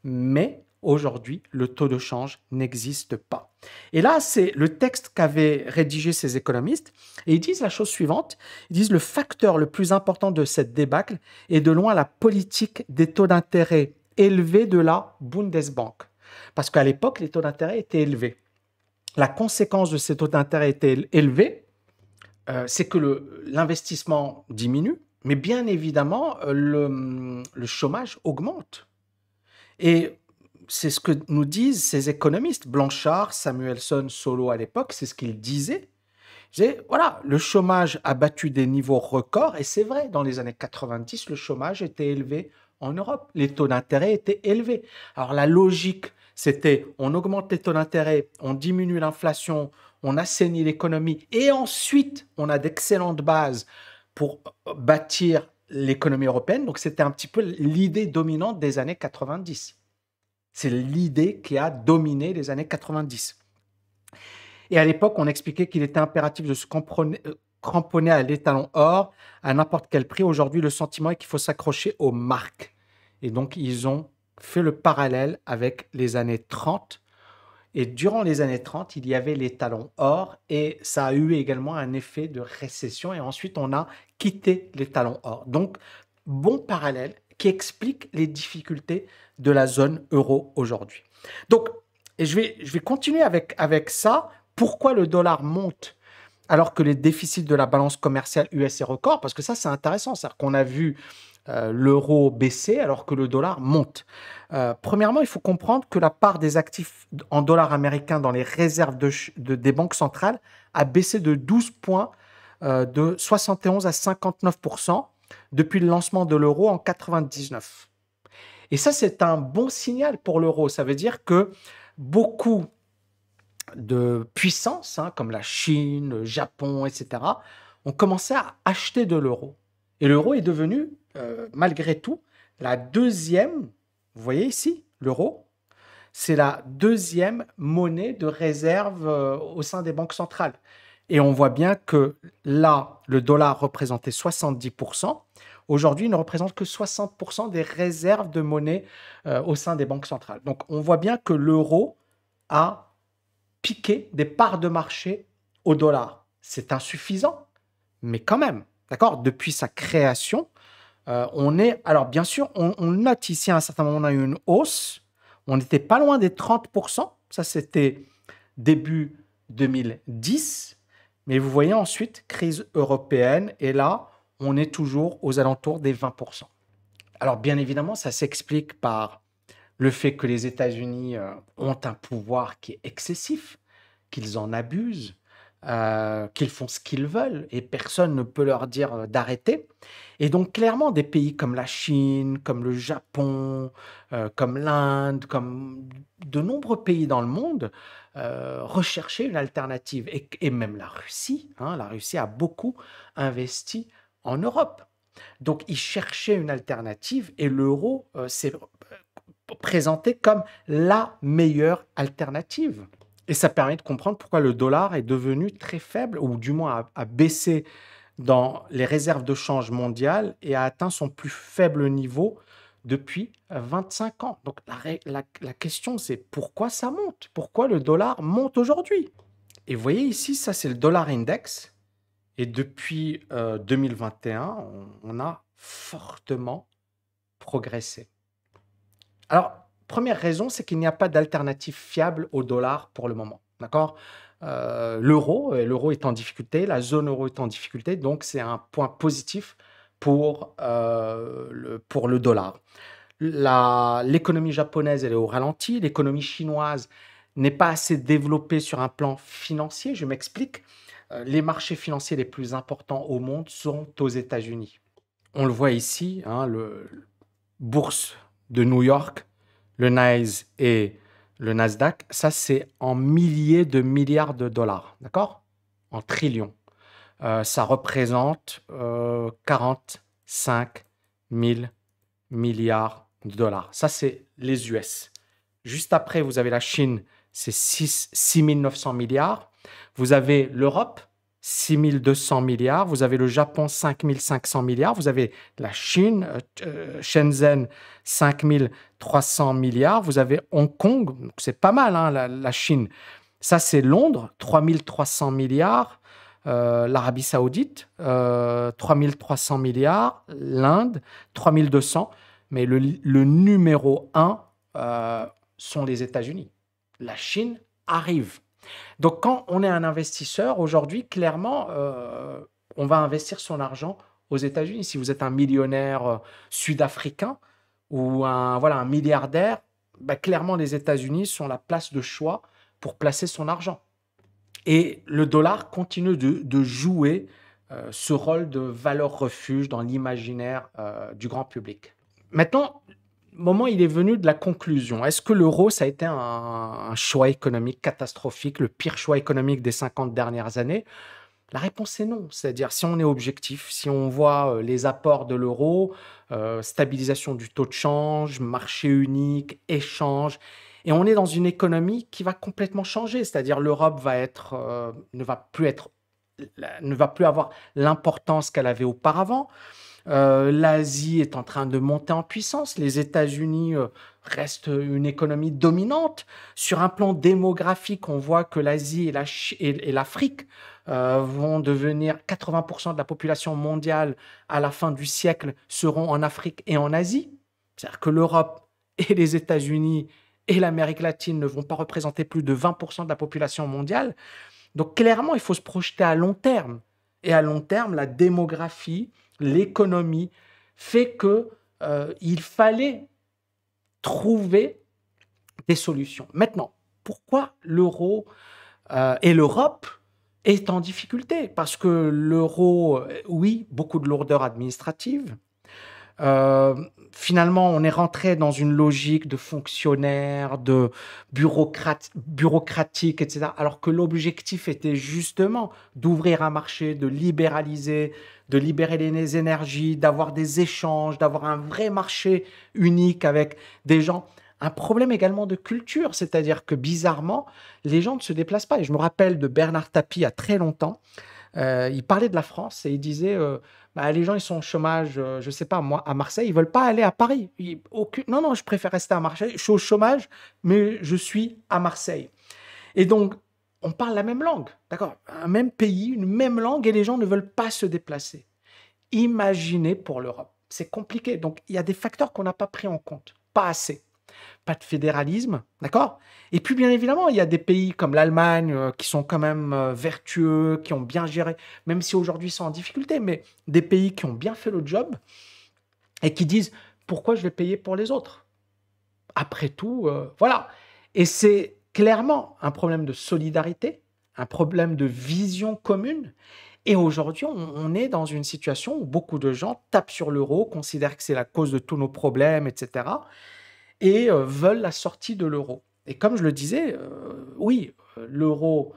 Mais aujourd'hui, le taux de change n'existe pas. Et là, c'est le texte qu'avaient rédigé ces économistes. Et ils disent la chose suivante. Ils disent le facteur le plus important de cette débâcle est de loin la politique des taux d'intérêt élevés de la Bundesbank. Parce qu'à l'époque, les taux d'intérêt étaient élevés. La conséquence de ces taux d'intérêt étaient élevés, c'est que l'investissement diminue, mais bien évidemment, le chômage augmente. Et c'est ce que nous disent ces économistes, Blanchard, Samuelson, Solow à l'époque, c'est ce qu'ils disaient. Ils disaient, voilà, le chômage a battu des niveaux records, et c'est vrai, dans les années 90, le chômage était élevé en Europe, les taux d'intérêt étaient élevés. Alors la logique, c'était on augmente les taux d'intérêt, on diminue l'inflation, on assainit l'économie, et ensuite on a d'excellentes bases pour bâtir l'économie européenne. Donc c'était un petit peu l'idée dominante des années 90. C'est l'idée qui a dominé les années 90. Et à l'époque, on expliquait qu'il était impératif de se cramponner à l'étalon or à n'importe quel prix. Aujourd'hui, le sentiment est qu'il faut s'accrocher aux marques. Et donc, ils ont fait le parallèle avec les années 30. Et durant les années 30, il y avait l'étalon or et ça a eu également un effet de récession. Et ensuite, on a quitté l'étalon or. Donc, bon parallèle qui explique les difficultés de la zone euro aujourd'hui. Donc, et je vais continuer avec ça. Pourquoi le dollar monte alors que les déficits de la balance commerciale US est record? Parce que ça, c'est intéressant. C'est-à-dire qu'on a vu l'euro baisser alors que le dollar monte. Premièrement, il faut comprendre que la part des actifs en dollars américains dans les réserves des banques centrales a baissé de 12 points, de 71 à 59% depuis le lancement de l'euro en 99. Et ça, c'est un bon signal pour l'euro. Ça veut dire que beaucoup de puissances, comme la Chine, le Japon, etc., ont commencé à acheter de l'euro. Et l'euro est devenu, malgré tout, la deuxième, vous voyez ici, l'euro, c'est la deuxième monnaie de réserve au sein des banques centrales. Et on voit bien que là, le dollar représentait 70%. Aujourd'hui, il ne représente que 60% des réserves de monnaie au sein des banques centrales. Donc, on voit bien que l'euro a piqué des parts de marché au dollar. C'est insuffisant, mais quand même, d'accord? Depuis sa création, on est... Alors, bien sûr, on note ici à un certain moment, on a eu une hausse. On n'était pas loin des 30%. Ça, c'était début 2010. Mais vous voyez ensuite, crise européenne. Et là, on est toujours aux alentours des 20%. Alors, bien évidemment, ça s'explique par le fait que les États-Unis ont un pouvoir qui est excessif, qu'ils en abusent, qu'ils font ce qu'ils veulent et personne ne peut leur dire d'arrêter. Et donc clairement, des pays comme la Chine, comme le Japon, comme l'Inde, comme de nombreux pays dans le monde recherchaient une alternative. Et même la Russie, hein, la Russie a beaucoup investi en Europe. Donc ils cherchaient une alternative et l'euro s'est présenté comme la meilleure alternative. Et ça permet de comprendre pourquoi le dollar est devenu très faible, ou du moins a baissé dans les réserves de change mondiales et a atteint son plus faible niveau depuis 25 ans. Donc la question, c'est pourquoi ça monte? Pourquoi le dollar monte aujourd'hui? Et vous voyez ici, ça c'est le dollar index. Et depuis 2021, on a fortement progressé. Alors, première raison, c'est qu'il n'y a pas d'alternative fiable au dollar pour le moment. D'accord? L'euro est en difficulté, la zone euro est en difficulté, donc c'est un point positif pour le dollar. L'économie japonaise, elle est au ralenti, l'économie chinoise n'est pas assez développée sur un plan financier. Je m'explique. Les marchés financiers les plus importants au monde sont aux États-Unis. On le voit ici, hein, bourse de New York, le NYSE et le Nasdaq, ça c'est en milliers de milliards de dollars, d'accord? En trillions. Ça représente 45 000 milliards de dollars. Ça c'est les US. Juste après, vous avez la Chine, c'est 6 900 milliards. Vous avez l'Europe, 6 200 milliards. Vous avez le Japon, 5 500 milliards. Vous avez la Chine, Shenzhen, 5 300 milliards. Vous avez Hong Kong, c'est pas mal, hein, la Chine. Ça, c'est Londres, 3 300 milliards. L'Arabie Saoudite, 3 300 milliards. L'Inde, 3 200. Mais le numéro 1 sont les États-Unis. La Chine arrive. Donc, quand on est un investisseur, aujourd'hui, clairement, on va investir son argent aux États-Unis. Si vous êtes un millionnaire sud-africain ou un milliardaire, bah, clairement, les États-Unis sont la place de choix pour placer son argent. Et le dollar continue de jouer ce rôle de valeur refuge dans l'imaginaire du grand public. Maintenant, le moment il est venu de la conclusion. Est-ce que l'euro, ça a été un choix économique catastrophique, le pire choix économique des 50 dernières années? La réponse est non. C'est-à-dire, si on est objectif, si on voit les apports de l'euro, stabilisation du taux de change, marché unique, échange, et on est dans une économie qui va complètement changer. C'est-à-dire, l'Europe ne va plus avoir l'importance qu'elle avait auparavant. L'Asie est en train de monter en puissance. Les États-Unis restent une économie dominante. Sur un plan démographique, on voit que l'Asie et l'Afrique vont devenir 80% de la population mondiale à la fin du siècle seront en Afrique et en Asie. C'est-à-dire que l'Europe et les États-Unis et l'Amérique latine ne vont pas représenter plus de 20% de la population mondiale. Donc clairement, il faut se projeter à long terme. Et à long terme, la démographie, l'économie fait qu'il fallait trouver des solutions. Maintenant, pourquoi l'euro et l'Europe est en difficulté? Parce que l'euro, oui, beaucoup de lourdeur administrative. Finalement, on est rentré dans une logique de fonctionnaire, de bureaucratique, etc. Alors que l'objectif était justement d'ouvrir un marché, de libéraliser, de libérer les énergies, d'avoir des échanges, d'avoir un vrai marché unique avec des gens. Un problème également de culture, c'est-à-dire que bizarrement, les gens ne se déplacent pas. Et je me rappelle de Bernard Tapie il y a très longtemps. Il parlait de la France et il disait bah, les gens ils sont au chômage, je sais pas moi, à Marseille, ils veulent pas aller à Paris. Non, je préfère rester à Marseille. Je suis au chômage, mais je suis à Marseille. Et donc, on parle la même langue, d'accord? Un même pays, une même langue, et les gens ne veulent pas se déplacer. Imaginez pour l'Europe. C'est compliqué. Donc, il y a des facteurs qu'on n'a pas pris en compte. Pas assez. Pas de fédéralisme, d'accord? Et puis, bien évidemment, il y a des pays comme l'Allemagne qui sont quand même vertueux, qui ont bien géré, même si aujourd'hui ils sont en difficulté, mais des pays qui ont bien fait le job et qui disent pourquoi je vais payer pour les autres? Après tout, voilà. Et c'est clairement un problème de solidarité, un problème de vision commune. Et aujourd'hui, on est dans une situation où beaucoup de gens tapent sur l'euro, considèrent que c'est la cause de tous nos problèmes, etc. Et veulent la sortie de l'euro. Et comme je le disais, oui, l'euro,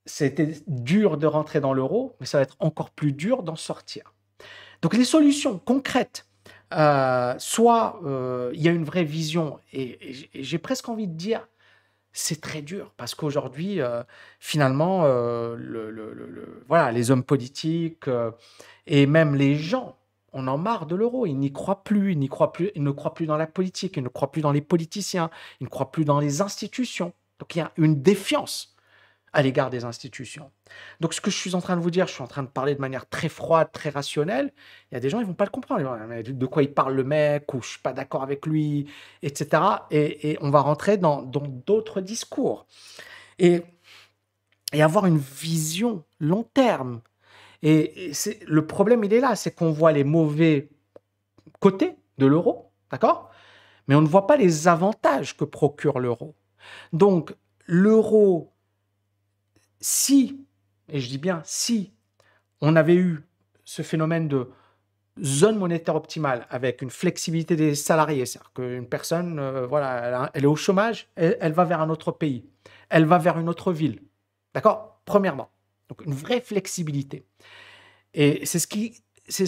c'était dur de rentrer dans l'euro, mais ça va être encore plus dur d'en sortir. Donc les solutions concrètes, soit il y a une vraie vision, et j'ai presque envie de dire, c'est très dur, parce qu'aujourd'hui, finalement, voilà, les hommes politiques et même les gens, on en marre de l'euro, ils n'y croient plus, ils n'y croient plus, ils ne croient plus dans la politique, ils ne croient plus dans les politiciens, ils ne croient plus dans les institutions. Donc il y a une défiance à l'égard des institutions. Donc, ce que je suis en train de vous dire, je suis en train de parler de manière très froide, très rationnelle. Il y a des gens, ils vont pas le comprendre. Ils vont dire, mais de quoi il parle le mec, ou je suis pas d'accord avec lui, etc. Et on va rentrer dans d'autres discours. Et, et avoir une vision long terme. Et le problème, il est là, c'est qu'on voit les mauvais côtés de l'euro, d'accord? Mais on ne voit pas les avantages que procure l'euro. Donc, l'euro, si, et je dis bien si, on avait eu ce phénomène de zone monétaire optimale avec une flexibilité des salariés, c'est-à-dire qu'une personne, voilà, elle est au chômage, elle va vers un autre pays, elle va vers une autre ville, d'accord? Premièrement, donc une vraie flexibilité. Et c'est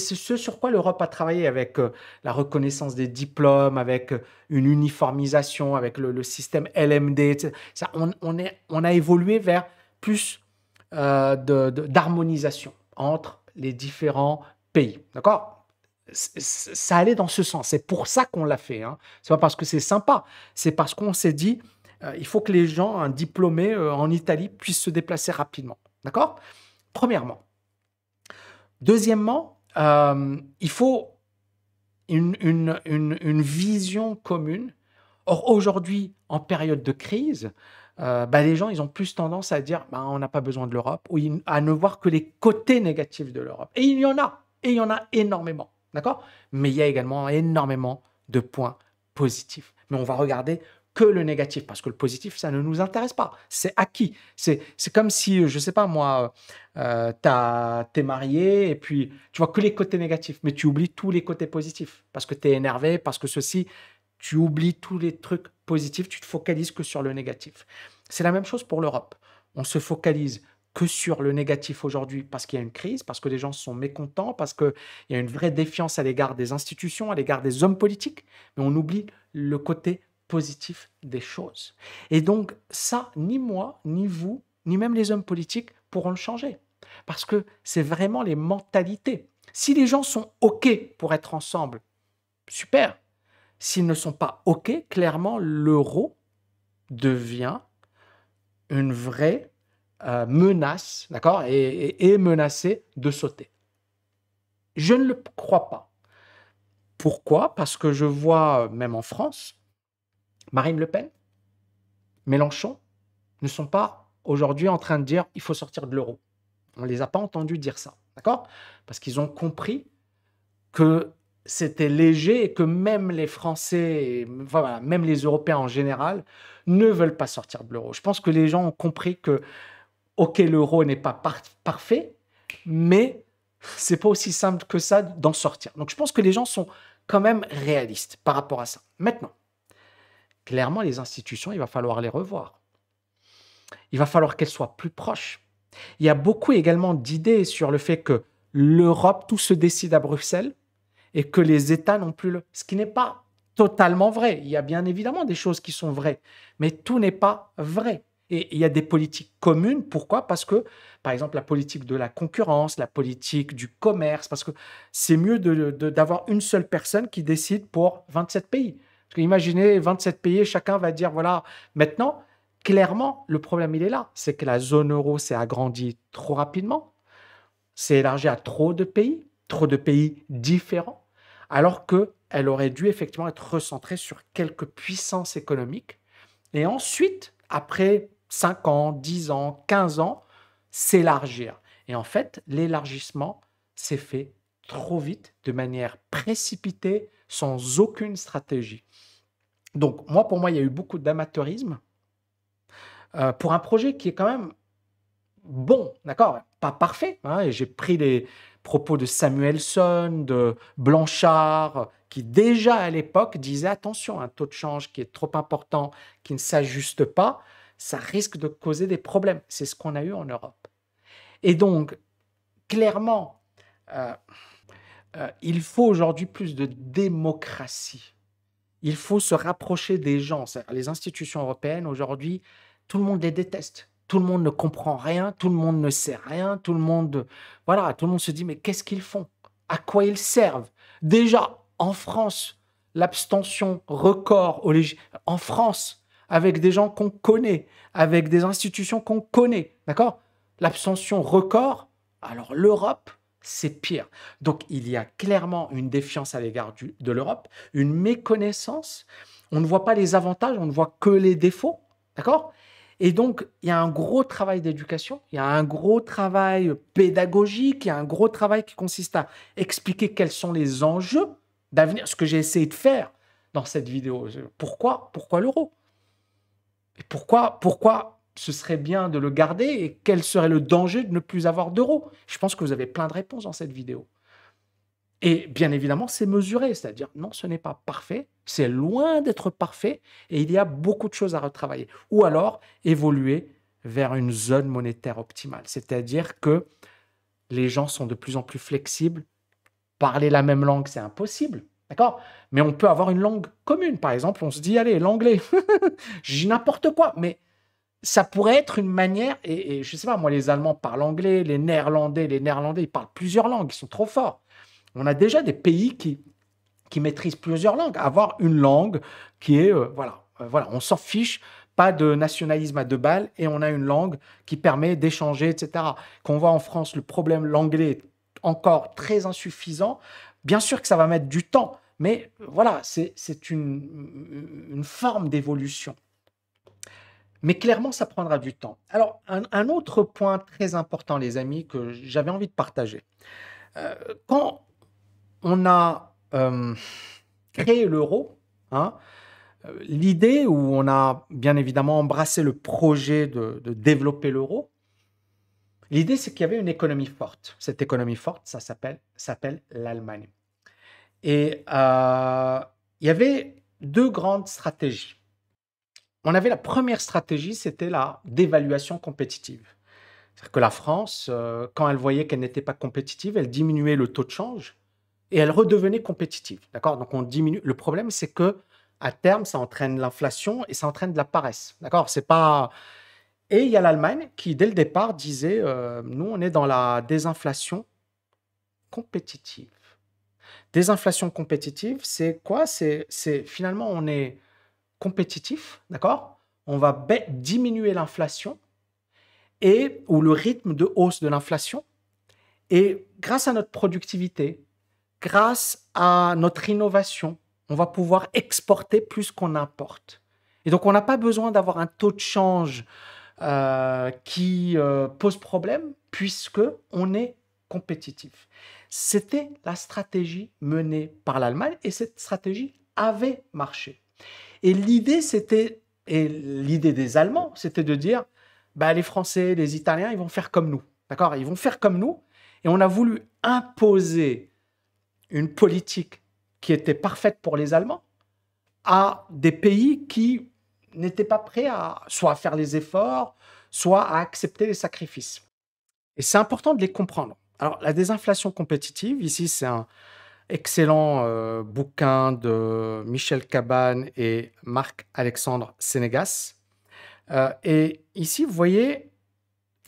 ce sur quoi l'Europe a travaillé avec la reconnaissance des diplômes, avec une uniformisation, avec le système LMD, etc. Ça, on a évolué vers plus d'harmonisation entre les différents pays. D'accord? Ça allait dans ce sens. C'est pour ça qu'on l'a fait. Hein. C'est pas parce que c'est sympa. C'est parce qu'on s'est dit, il faut que les gens, un diplômé en Italie, puissent se déplacer rapidement. D'accord? Premièrement. Deuxièmement, il faut une vision commune. Or, aujourd'hui, en période de crise, les gens, ils ont plus tendance à dire on n'a pas besoin de l'Europe, ou à ne voir que les côtés négatifs de l'Europe. Et il y en a, et il y en a énormément, d'accord? Mais il y a également énormément de points positifs. Mais on va regarder que le négatif, parce que le positif, ça ne nous intéresse pas. C'est acquis. C'est comme si, je ne sais pas moi, t'es marié et puis tu vois que les côtés négatifs, mais tu oublies tous les côtés positifs, parce que tu es énervé, parce que ceci, tu oublies tous les trucs positifs, tu te focalises que sur le négatif. C'est la même chose pour l'Europe. On se focalise que sur le négatif aujourd'hui parce qu'il y a une crise, parce que les gens sont mécontents, parce qu'il y a une vraie défiance à l'égard des institutions, à l'égard des hommes politiques, mais on oublie le côté positif des choses. Et donc ça, ni moi, ni vous, ni même les hommes politiques pourront le changer. Parce que c'est vraiment les mentalités. Si les gens sont OK pour être ensemble, super. S'ils ne sont pas OK, clairement, l'euro devient une vraie menace, d'accord, et est menacé de sauter. Je ne le crois pas. Pourquoi? Parce que je vois, même en France, Marine Le Pen, Mélenchon ne sont pas aujourd'hui en train de dire il faut sortir de l'euro. On ne les a pas entendus dire ça, d'accord? Parce qu'ils ont compris que c'était léger et que même les Français, voilà, même les Européens en général, ne veulent pas sortir de l'euro. Je pense que les gens ont compris que, ok, l'euro n'est pas parfait, mais c'est pas aussi simple que ça d'en sortir. Donc je pense que les gens sont quand même réalistes par rapport à ça. Maintenant, clairement, les institutions, il va falloir les revoir. Il va falloir qu'elles soient plus proches. Il y a beaucoup également d'idées sur le fait que l'Europe, tout se décide à Bruxelles et que les États n'ont plus le... Ce qui n'est pas totalement vrai. Il y a bien évidemment des choses qui sont vraies, mais tout n'est pas vrai. Et il y a des politiques communes. Pourquoi? Parce que, par exemple, la politique de la concurrence, la politique du commerce, parce que c'est mieux d'avoir une seule personne qui décide pour 27 pays. Parce que imaginez 27 pays, chacun va dire, voilà, maintenant, clairement, le problème, il est là. C'est que la zone euro s'est agrandie trop rapidement, s'est élargie à trop de pays différents, alors qu'elle aurait dû effectivement être recentrée sur quelques puissances économiques. Et ensuite, après 5 ans, 10 ans, 15 ans, s'élargir. Et en fait, l'élargissement s'est fait trop vite, de manière précipitée, sans aucune stratégie. Donc, pour moi, il y a eu beaucoup d'amateurisme pour un projet qui est quand même bon, d'accord, pas parfait, hein, et j'ai pris les propos de Samuelson, de Blanchard, qui déjà à l'époque disaient attention, un taux de change qui est trop important, qui ne s'ajuste pas, ça risque de causer des problèmes. C'est ce qu'on a eu en Europe. Et donc, clairement, euh, il faut aujourd'hui plus de démocratie. Il faut se rapprocher des gens. Les institutions européennes, aujourd'hui, tout le monde les déteste. Tout le monde ne comprend rien, tout le monde ne sait rien, tout le monde, voilà, tout le monde se dit, mais qu'est-ce qu'ils font? À quoi ils servent? Déjà, en France, l'abstention record en France, avec des gens qu'on connaît, avec des institutions qu'on connaît, d'accord? L'abstention record, alors l'Europe, c'est pire. Donc, il y a clairement une défiance à l'égard de l'Europe, une méconnaissance. On ne voit pas les avantages, on ne voit que les défauts. D'accord? Et donc, il y a un gros travail d'éducation, il y a un gros travail pédagogique, il y a un gros travail qui consiste à expliquer quels sont les enjeux d'avenir, ce que j'ai essayé de faire dans cette vidéo. Pourquoi l'euro? Et pourquoi ce serait bien de le garder et quel serait le danger de ne plus avoir d'euros? Je pense que vous avez plein de réponses dans cette vidéo. Et bien évidemment, c'est mesuré, c'est-à-dire non, ce n'est pas parfait, c'est loin d'être parfait et il y a beaucoup de choses à retravailler. Ou alors évoluer vers une zone monétaire optimale, c'est-à-dire que les gens sont de plus en plus flexibles. Parler la même langue, c'est impossible, d'accord? Mais on peut avoir une langue commune. Par exemple, on se dit, allez, l'anglais, je dis n'importe quoi, mais ça pourrait être une manière, et je ne sais pas, moi, les Allemands parlent anglais, les Néerlandais, ils parlent plusieurs langues, ils sont trop forts. On a déjà des pays qui maîtrisent plusieurs langues. Avoir une langue qui est, voilà, on s'en fiche, pas de nationalisme à deux balles, et on a une langue qui permet d'échanger, etc. Quand on voit en France le problème, l'anglais est encore très insuffisant, bien sûr que ça va mettre du temps, mais voilà, c'est une forme d'évolution. Mais clairement, ça prendra du temps. Alors, un autre point très important, les amis, que j'avais envie de partager. Quand on a créé l'euro, hein, l'idée où on a bien évidemment embrassé le projet de développer l'euro, l'idée c'est qu'il y avait une économie forte. Cette économie forte, ça s'appelle l'Allemagne. Et il y avait deux grandes stratégies. On avait la première stratégie, c'était la dévaluation compétitive. C'est-à-dire que la France, quand elle voyait qu'elle n'était pas compétitive, elle diminuait le taux de change et elle redevenait compétitive. D'accord? Donc on diminue. Le problème, c'est que à terme, ça entraîne l'inflation et ça entraîne de la paresse. D'accord? C'est pas. Et il y a l'Allemagne qui, dès le départ, disait nous, on est dans la désinflation compétitive. Désinflation compétitive, c'est quoi? C'est finalement, on est compétitif, d'accord? On va diminuer l'inflation ou le rythme de hausse de l'inflation. Et grâce à notre productivité, grâce à notre innovation, on va pouvoir exporter plus qu'on importe. Et donc, on n'a pas besoin d'avoir un taux de change qui pose problème puisque on est compétitif. C'était la stratégie menée par l'Allemagne et cette stratégie avait marché. Et l'idée des Allemands, c'était de dire, bah, les Français, les Italiens, ils vont faire comme nous. D'accord? Ils vont faire comme nous. Et on a voulu imposer une politique qui était parfaite pour les Allemands à des pays qui n'étaient pas prêts soit à faire les efforts, soit à accepter les sacrifices. Et c'est important de les comprendre. Alors, la désinflation compétitive, ici, c'est un excellent bouquin de Michel Cabane et Marc-Alexandre Sénégas. Et ici, vous voyez,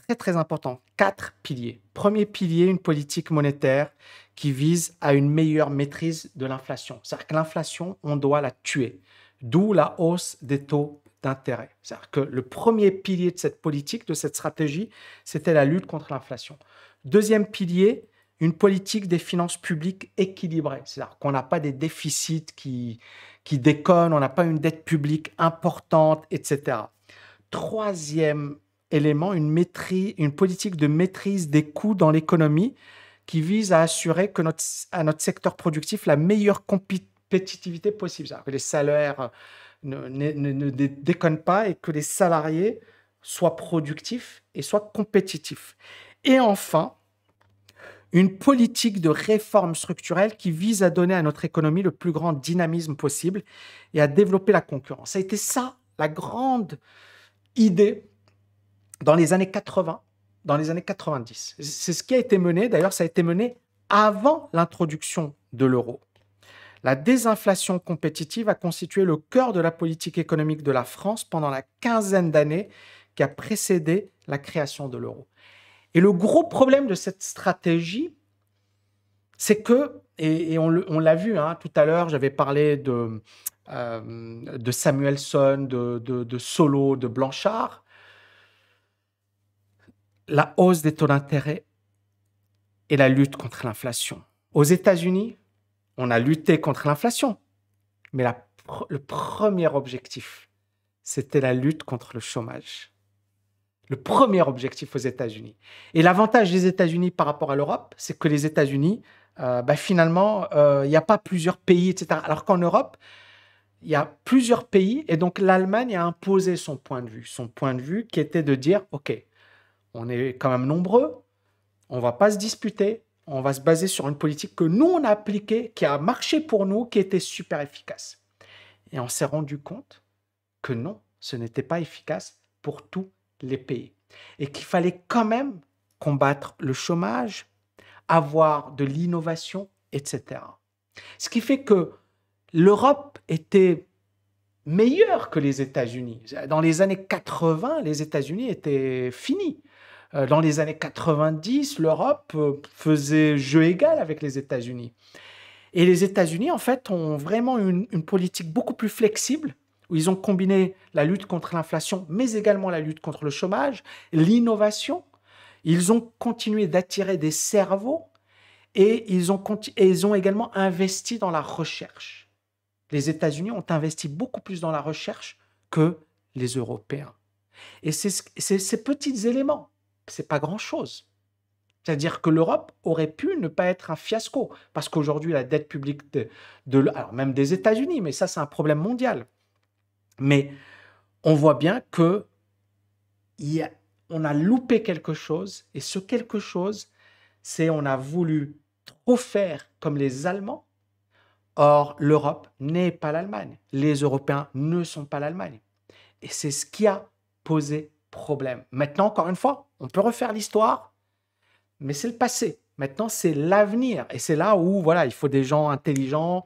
très très important, 4 piliers. Premier pilier, une politique monétaire qui vise à une meilleure maîtrise de l'inflation. C'est-à-dire que l'inflation, on doit la tuer. D'où la hausse des taux d'intérêt. C'est-à-dire que le premier pilier de cette politique, de cette stratégie, c'était la lutte contre l'inflation. Deuxième pilier, une politique des finances publiques équilibrée. C'est-à-dire qu'on n'a pas des déficits qui déconnent, on n'a pas une dette publique importante, etc. Troisième élément, une politique de maîtrise des coûts dans l'économie qui vise à assurer à notre secteur productif la meilleure compétitivité possible. C'est-à-dire que les salaires ne déconnent pas et que les salariés soient productifs et soient compétitifs. Et enfin, une politique de réforme structurelle qui vise à donner à notre économie le plus grand dynamisme possible et à développer la concurrence. Ça a été ça, la grande idée dans les années 80, dans les années 90. C'est ce qui a été mené, d'ailleurs ça a été mené avant l'introduction de l'euro. La désinflation compétitive a constitué le cœur de la politique économique de la France pendant la quinzaine d'années qui a précédé la création de l'euro. Et le gros problème de cette stratégie, c'est que, et on l'a vu tout à l'heure, j'avais parlé de Samuelson, de Solo, de Blanchard, la hausse des taux d'intérêt et la lutte contre l'inflation. Aux États-Unis, on a lutté contre l'inflation, mais le premier objectif, c'était la lutte contre le chômage. Le premier objectif aux États-Unis. Et l'avantage des États-Unis par rapport à l'Europe, c'est que les États-Unis, finalement, il n'y a pas plusieurs pays, etc. Alors qu'en Europe, il y a plusieurs pays, et donc l'Allemagne a imposé son point de vue. Son point de vue qui était de dire, OK, on est quand même nombreux, on ne va pas se disputer, on va se baser sur une politique que nous, on a appliquée, qui a marché pour nous, qui était super efficace. Et on s'est rendu compte que non, ce n'était pas efficace pour tous les pays. Et qu'il fallait quand même combattre le chômage, avoir de l'innovation, etc. Ce qui fait que l'Europe était meilleure que les États-Unis. Dans les années 80, les États-Unis étaient finis. Dans les années 90, l'Europe faisait jeu égal avec les États-Unis. Et les États-Unis, en fait, ont vraiment une politique beaucoup plus flexible, où ils ont combiné la lutte contre l'inflation, mais également la lutte contre le chômage, l'innovation. Ils ont continué d'attirer des cerveaux et ils ont également investi dans la recherche. Les États-Unis ont investi beaucoup plus dans la recherche que les Européens. Et c'est ces petits éléments, c'est pas grand-chose. C'est-à-dire que l'Europe aurait pu ne pas être un fiasco, parce qu'aujourd'hui, la dette publique alors même des États-Unis, mais ça, c'est un problème mondial. Mais on voit bien que on a loupé quelque chose, et ce quelque chose, c'est on a voulu trop faire comme les Allemands. Or, l'Europe n'est pas l'Allemagne. Les Européens ne sont pas l'Allemagne. Et c'est ce qui a posé problème. Maintenant, encore une fois, on peut refaire l'histoire, mais c'est le passé. Maintenant, c'est l'avenir. Et c'est là où, voilà, il faut des gens intelligents,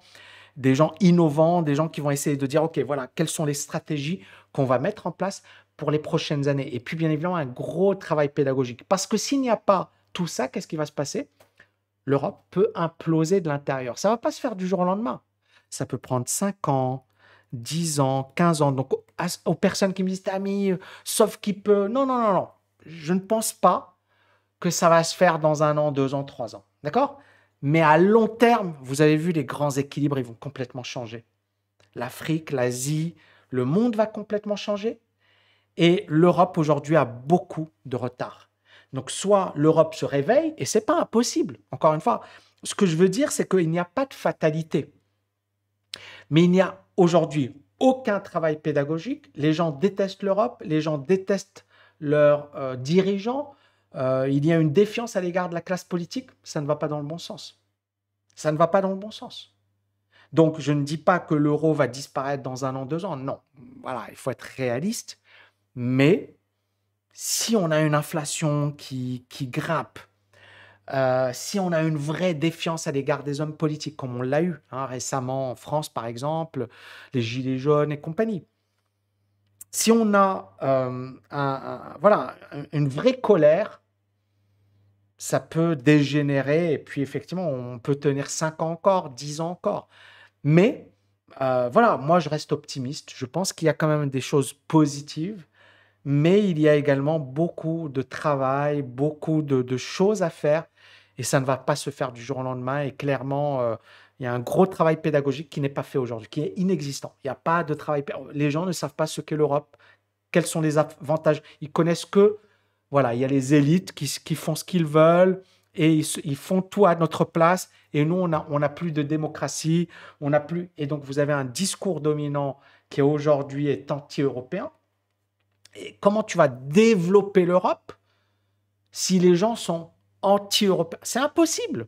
des gens innovants, des gens qui vont essayer de dire, OK, voilà, quelles sont les stratégies qu'on va mettre en place pour les prochaines années. Et puis, bien évidemment, un gros travail pédagogique. Parce que s'il n'y a pas tout ça, qu'est-ce qui va se passer? L'Europe peut imploser de l'intérieur. Ça ne va pas se faire du jour au lendemain. Ça peut prendre 5 ans, 10 ans, 15 ans. Donc, aux personnes qui me disent, Tammy, sauf qu'il peut... Non, non, non, non. Je ne pense pas que ça va se faire dans 1 an, 2 ans, 3 ans. D'accord? Mais à long terme, vous avez vu, les grands équilibres, ils vont complètement changer. L'Afrique, l'Asie, le monde va complètement changer. Et l'Europe, aujourd'hui, a beaucoup de retard. Donc, soit l'Europe se réveille, et ce n'est pas impossible. Encore une fois, ce que je veux dire, c'est qu'il n'y a pas de fatalité. Mais il n'y a aujourd'hui aucun travail pédagogique. Les gens détestent l'Europe, les gens détestent leurs dirigeants. Il y a une défiance à l'égard de la classe politique. Ça ne va pas dans le bon sens. Ça ne va pas dans le bon sens. Donc, je ne dis pas que l'euro va disparaître dans 1 an, 2 ans. Non. Voilà, il faut être réaliste. Mais si on a une inflation qui grimpe, si on a une vraie défiance à l'égard des hommes politiques, comme on l'a eu récemment en France, par exemple, les Gilets jaunes et compagnie, si on a voilà, une vraie colère, ça peut dégénérer et puis effectivement, on peut tenir 5 ans encore, 10 ans encore. Mais Voilà, moi je reste optimiste. Je pense qu'il y a quand même des choses positives, mais il y a également beaucoup de travail, beaucoup de choses à faire, et ça ne va pas se faire du jour au lendemain. Et clairement, il y a un gros travail pédagogique qui n'est pas fait aujourd'hui, qui est inexistant. Il n'y a pas de travail. Les gens ne savent pas ce qu'est l'Europe, quels sont les avantages. Ils connaissent que, voilà, il y a les élites qui font ce qu'ils veulent et ils font tout à notre place. Et nous, on n'a plus de démocratie, on n'a plus. Et donc, vous avez un discours dominant qui aujourd'hui est anti-européen. Et comment tu vas développer l'Europe si les gens sont anti-européens? C'est impossible.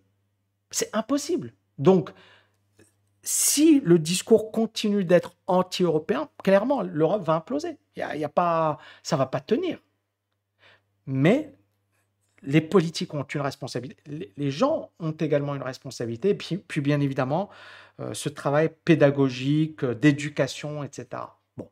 C'est impossible. Donc, si le discours continue d'être anti-européen, clairement, l'Europe va imploser. Il y a pas, ça va pas tenir. Mais les politiques ont une responsabilité. Les gens ont également une responsabilité. Et puis bien évidemment, ce travail pédagogique, d'éducation, etc. Bon,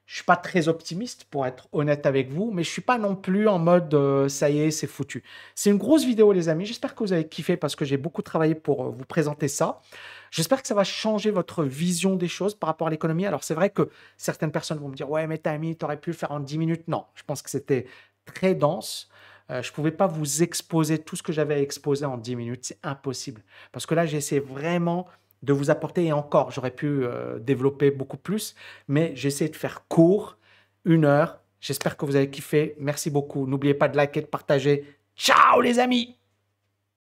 je suis pas très optimiste pour être honnête avec vous, mais je suis pas non plus en mode ça y est, c'est foutu. C'est une grosse vidéo, les amis. J'espère que vous avez kiffé parce que j'ai beaucoup travaillé pour vous présenter ça. J'espère que ça va changer votre vision des choses par rapport à l'économie. Alors, c'est vrai que certaines personnes vont me dire, ouais, mais Tammy, tu aurais pu le faire en 10 minutes. Non, je pense que c'était très dense. Je ne pouvais pas vous exposer tout ce que j'avais à exposer en 10 minutes. C'est impossible. Parce que là, j'ai essayé vraiment de vous apporter, et encore, j'aurais pu développer beaucoup plus, mais j'ai essayé de faire court, 1 heure. J'espère que vous avez kiffé. Merci beaucoup. N'oubliez pas de liker, de partager. Ciao les amis!